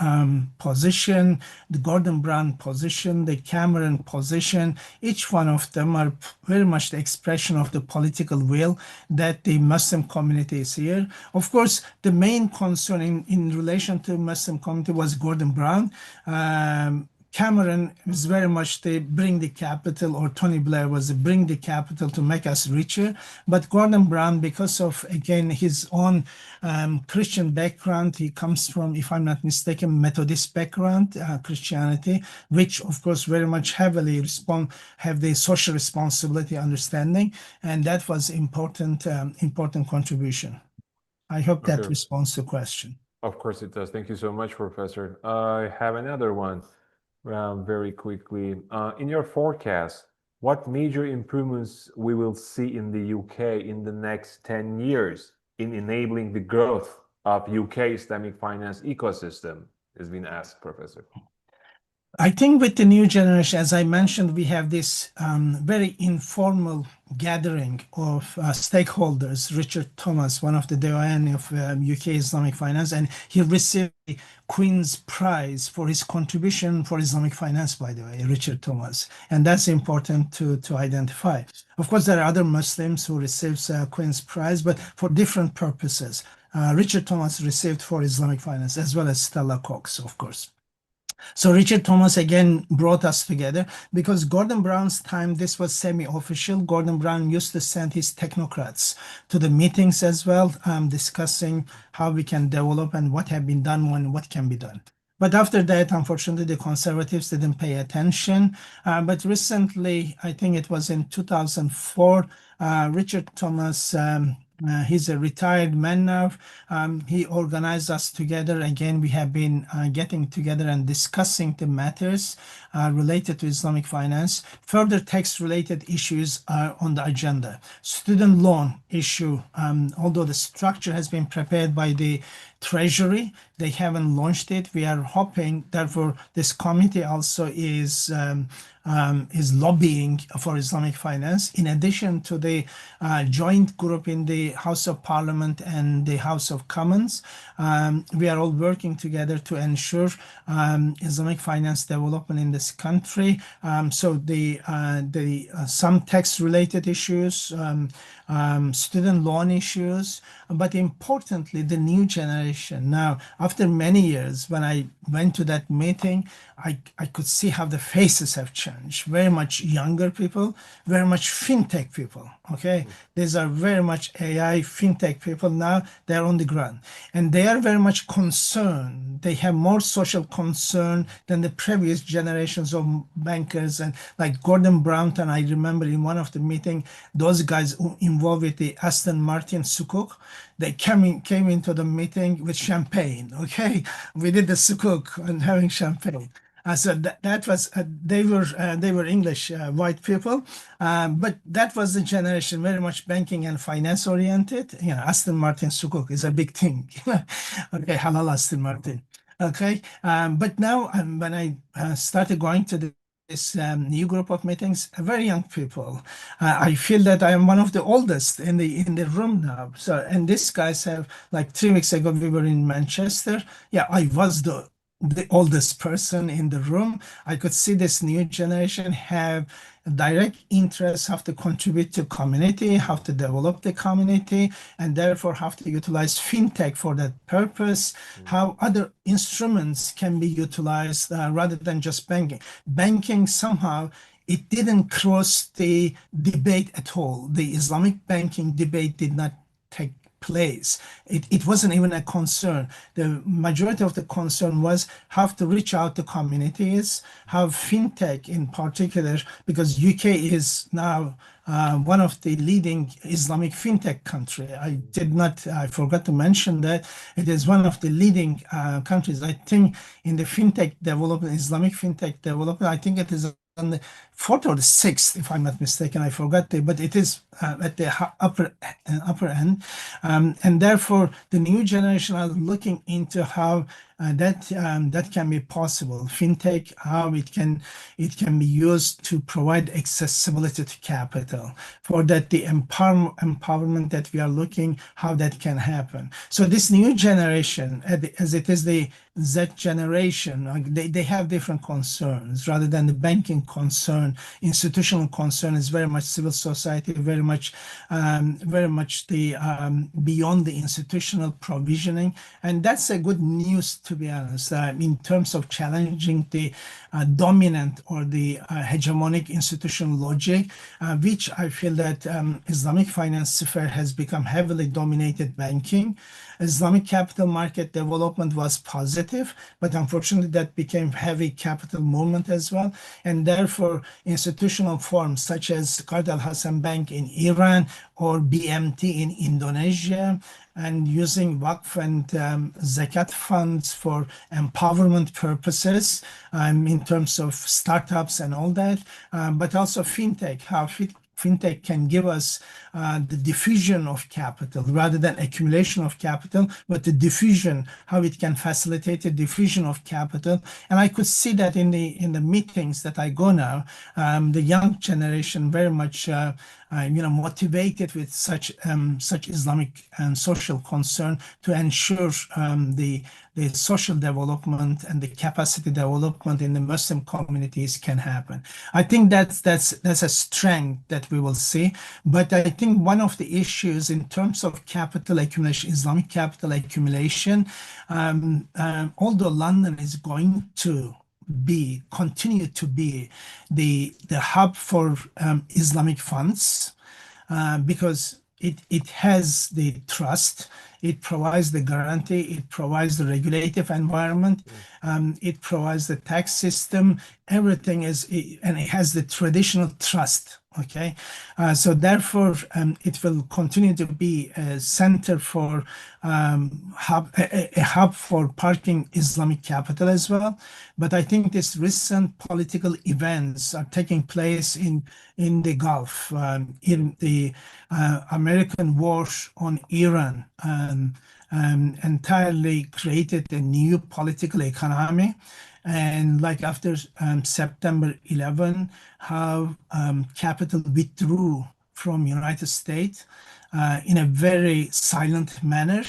position, the Gordon Brown position, the Cameron position. Each one of them are very much the expression of the political will that the Muslim community is here. Of course, the main concern in relation to Muslim community was Gordon Brown. Cameron was very much the bring the capital, or Tony Blair was the bring the capital to make us richer. But Gordon Brown, because of, again, his own Christian background, he comes from, if I'm not mistaken, Methodist background, Christianity, which of course very much heavily have the social responsibility understanding. And that was important contribution. I hope that responds to the question. Of course it does. Thank you so much, Professor. I have another one. Very quickly. In your forecast, what major improvements we will see in the UK in the next 10 years in enabling the growth of UK Islamic finance ecosystem has been asked, Professor. I think with the new generation, as I mentioned, we have this very informal gathering of stakeholders. Richard Thomas, one of the doyen of UK Islamic finance, and he received the Queen's Prize for his contribution for Islamic finance, by the way, Richard Thomas. And that's important to identify. Of course, there are other Muslims who receives Queen's Prize, but for different purposes. Richard Thomas received for Islamic finance, as well as Stella Cox, of course. So Richard Thomas again brought us together because Gordon Brown's time, this was semi-official. Gordon Brown used to send his technocrats to the meetings as well, discussing how we can develop and what have been done and what can be done. But after that, unfortunately, the conservatives didn't pay attention. But recently, I think it was in 2004, Richard Thomas, he's a retired man now. He organized us together. Again, we have been getting together and discussing the matters related to Islamic finance. Further tax-related issues are on the agenda. Student loan issue, although the structure has been prepared by the Treasury, they haven't launched it. We are hoping, therefore, this committee also is lobbying for Islamic finance, in addition to the joint group in the House of Parliament and the House of Commons. We are all working together to ensure Islamic finance development in this country. So some tax-related issues, student loan issues, but importantly, the new generation. Now, after many years, when I went to that meeting, I could see how the faces have changed. Very much younger people, very much fintech people, okay? These are very much AI fintech people now. They're on the ground. And they are very much concerned. They have more social concern than the previous generations of bankers. And like Gordon Brown, and I remember in one of the meetings, those guys who involved with the Aston Martin Sukuk, they came into the meeting with champagne, okay? We did the Sukuk and having champagne. So that was they were English white people, but that was the generation very much banking and finance oriented. You know, Aston Martin Sukuk is a big thing. Okay, halal Aston Martin. Okay, but now when I started going to this new group of meetings, very young people. I feel that I am one of the oldest in the room now. So, and these guys have, like 3 weeks ago, we were in Manchester. Yeah, I was the oldest person in the room. I could see this new generation have a direct interest how to contribute to community, how to develop the community, and therefore how to utilize fintech for that purpose, how other instruments can be utilized rather than just banking. Banking somehow, it didn't cross the debate at all. The Islamic banking debate did not take place. It wasn't even a concern. The majority of the concern was how to reach out to communities, how fintech in particular, because UK is now one of the leading Islamic fintech country. I forgot to mention that it is one of the leading countries. I think in the fintech development, Islamic fintech development, I think it is on the fourth or the sixth, if I'm not mistaken. I forgot but it is at the upper end, and therefore the new generation are looking into how that can be possible. Fintech, how it can be used to provide accessibility to capital. For that, the empowerment that we are looking, how that can happen. So this new generation, as it is the Z generation, they have different concerns rather than the banking concern. Institutional concern is very much civil society, very much the beyond the institutional provisioning, and that's a good news, to be honest, in terms of challenging the dominant or the hegemonic institutional logic, which I feel that Islamic finance sphere has become heavily dominated banking. Islamic capital market development was positive, but unfortunately that became heavy capital movement as well. And therefore, institutional forms such as Qard Al Hassan Bank in Iran or BMT in Indonesia, and using Waqf and Zakat funds for empowerment purposes in terms of startups and all that, but also fintech, how fintech can give us the diffusion of capital rather than accumulation of capital, but the diffusion, how it can facilitate the diffusion of capital. And I could see that in the meetings that I go now, the young generation very much motivated with such Islamic and social concern to ensure the social development and the capacity development in the Muslim communities can happen. I think that's a strength that we will see. But I think one of the issues in terms of capital accumulation, Islamic capital accumulation, although London is going to continue to be the hub for Islamic funds, because it has the trust, it provides the guarantee, it provides the regulative environment, it provides the tax system, everything is, and it has the traditional trust. Okay, so therefore it will continue to be a center for a hub for parking Islamic capital as well. But I think these recent political events are taking place in the Gulf, in the American war on Iran, entirely created a new political economy. And like after September 11, how capital withdrew from United States in a very silent manner,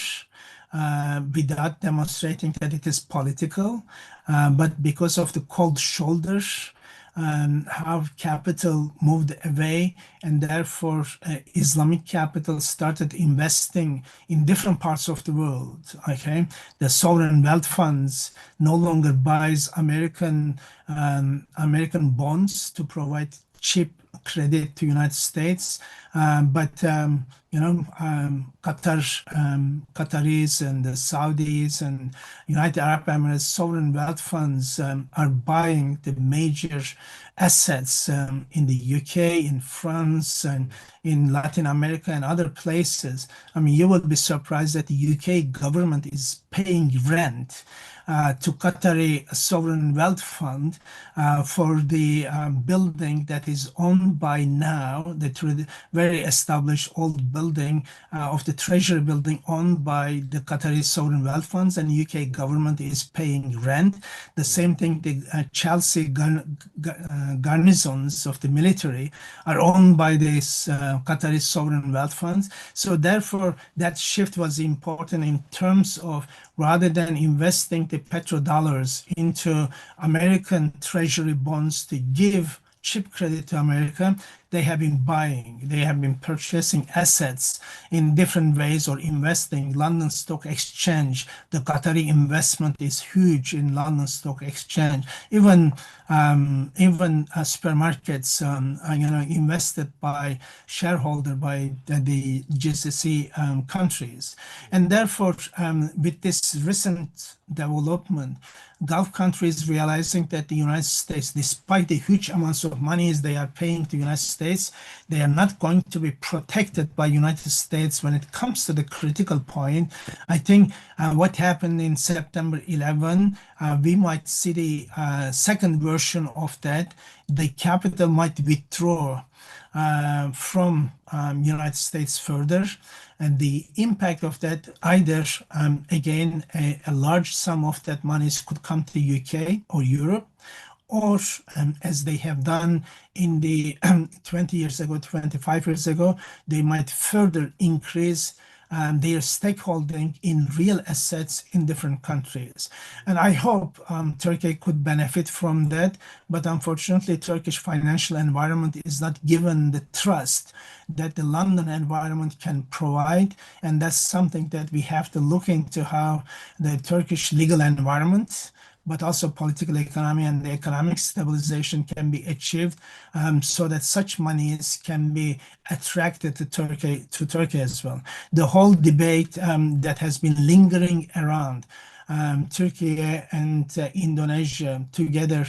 without demonstrating that it is political, but because of the cold shoulders, how capital moved away, and therefore Islamic capital started investing in different parts of the world. Okay, the sovereign wealth funds no longer buys American bonds to provide cheap credit to United States, but Qataris and the Saudis and United Arab Emirates sovereign wealth funds are buying the major assets in the UK, in France, and in Latin America and other places. I mean, you will be surprised that the UK government is paying rent to Qatari sovereign wealth fund for the building that is owned by now, the very established old building of the Treasury building owned by the Qatari sovereign wealth funds, and UK government is paying rent. The same thing, the Chelsea garrisons of the military are owned by these Qatari sovereign wealth funds. So therefore, that shift was important in terms of, rather than investing the petrodollars into American treasury bonds to give cheap credit to America, they have been buying, they have been purchasing assets in different ways or investing. London Stock Exchange, the Qatari investment is huge in London Stock Exchange. Even supermarkets, invested by shareholder by the GCC countries, and therefore, with this recent development, Gulf countries realizing that the United States, despite the huge amounts of monies they are paying to the United States, they are not going to be protected by United States when it comes to the critical point. I think what happened in September 11, we might see the second version of that. The capital might withdraw from United States further, and the impact of that either again a large sum of that monies could come to UK or Europe, or as they have done in the 20 years ago, 25 years ago, they might further increase their stakeholding in real assets in different countries. And I hope Turkey could benefit from that, but unfortunately, Turkish financial environment is not given the trust that the London environment can provide, and that's something that we have to look into, how the Turkish legal environment, but also political economy and the economic stabilization can be achieved, so that such monies can be attracted to Turkey as well. The whole debate that has been lingering around Turkey and Indonesia together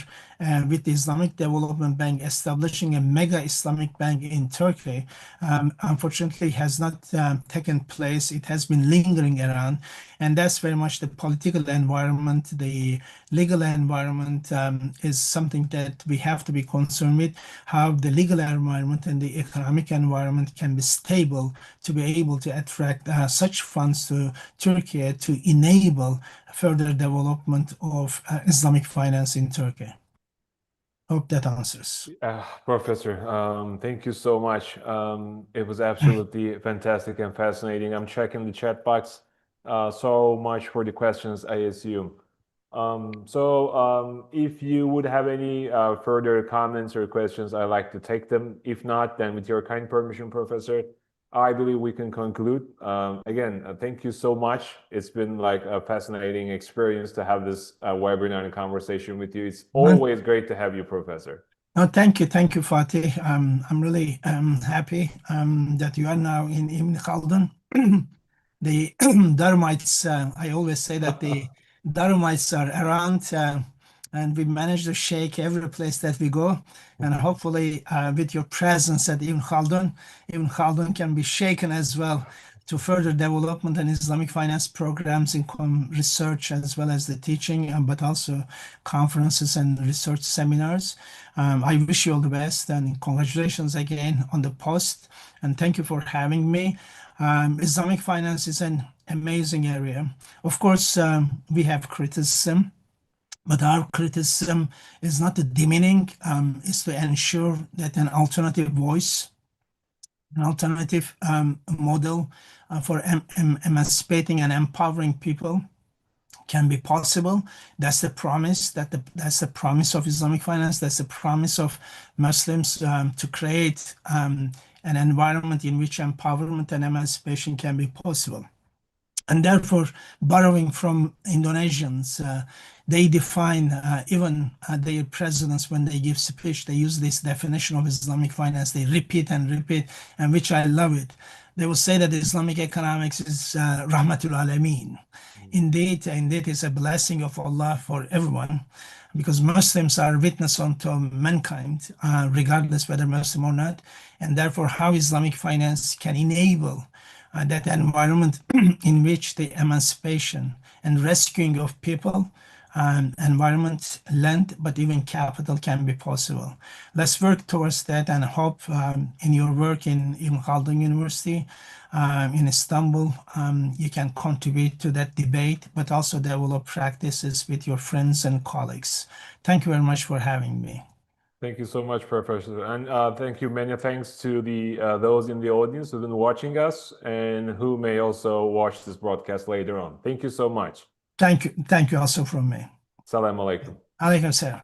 with the Islamic Development Bank establishing a mega Islamic bank in Turkey, unfortunately has not taken place. It has been lingering around, and that's very much the political environment. The legal environment is something that we have to be concerned with, how the legal environment and the economic environment can be stable to be able to attract such funds to Turkey to enable further development of Islamic finance in Turkey. Hope that answers. Professor, thank you so much. It was absolutely fantastic and fascinating. I'm checking the chat box. So much for the questions, I assume. If you would have any further comments or questions, I'd like to take them. If not, then with your kind permission, Professor, I believe we can conclude. Again, thank you so much. It's been like a fascinating experience to have this webinar and conversation with you. It's always great to have you, Professor. No, thank you, Fatih. I'm really happy that you are now in Ibn Khaldun. The Durhamites, I always say that the Durhamites are around, and we manage to shake every place that we go. And hopefully, with your presence at Ibn Khaldun can be shaken as well to further development and Islamic finance programs in research as well as the teaching, but also conferences and research seminars. I wish you all the best and congratulations again on the post. And thank you for having me. Islamic finance is an amazing area. Of course, we have criticism, but our criticism is not demeaning, is to ensure that an alternative voice, an alternative model for emancipating and empowering people can be possible. That's the promise. That's the promise of Islamic finance. That's the promise of Muslims to create an environment in which empowerment and emancipation can be possible. And therefore, borrowing from Indonesians, they define even their presidents when they give speech, they use this definition of Islamic finance. They repeat and repeat, and which I love it. They will say that Islamic economics is Rahmatul Alameen. Indeed, it's a blessing of Allah for everyone, because Muslims are witness unto mankind, regardless whether Muslim or not, and therefore how Islamic finance can enable that environment in which the emancipation and rescuing of people, environment, land, but even capital can be possible. Let's work towards that, and hope in your work in Ibn Khaldun University in Istanbul, you can contribute to that debate, but also develop practices with your friends and colleagues. Thank you very much for having me. Thank you so much, Professor. And thank you. Many thanks to those in the audience who've been watching us and who may also watch this broadcast later on. Thank you so much. Thank you also from me. Assalamu alaikum. Alaikum salam.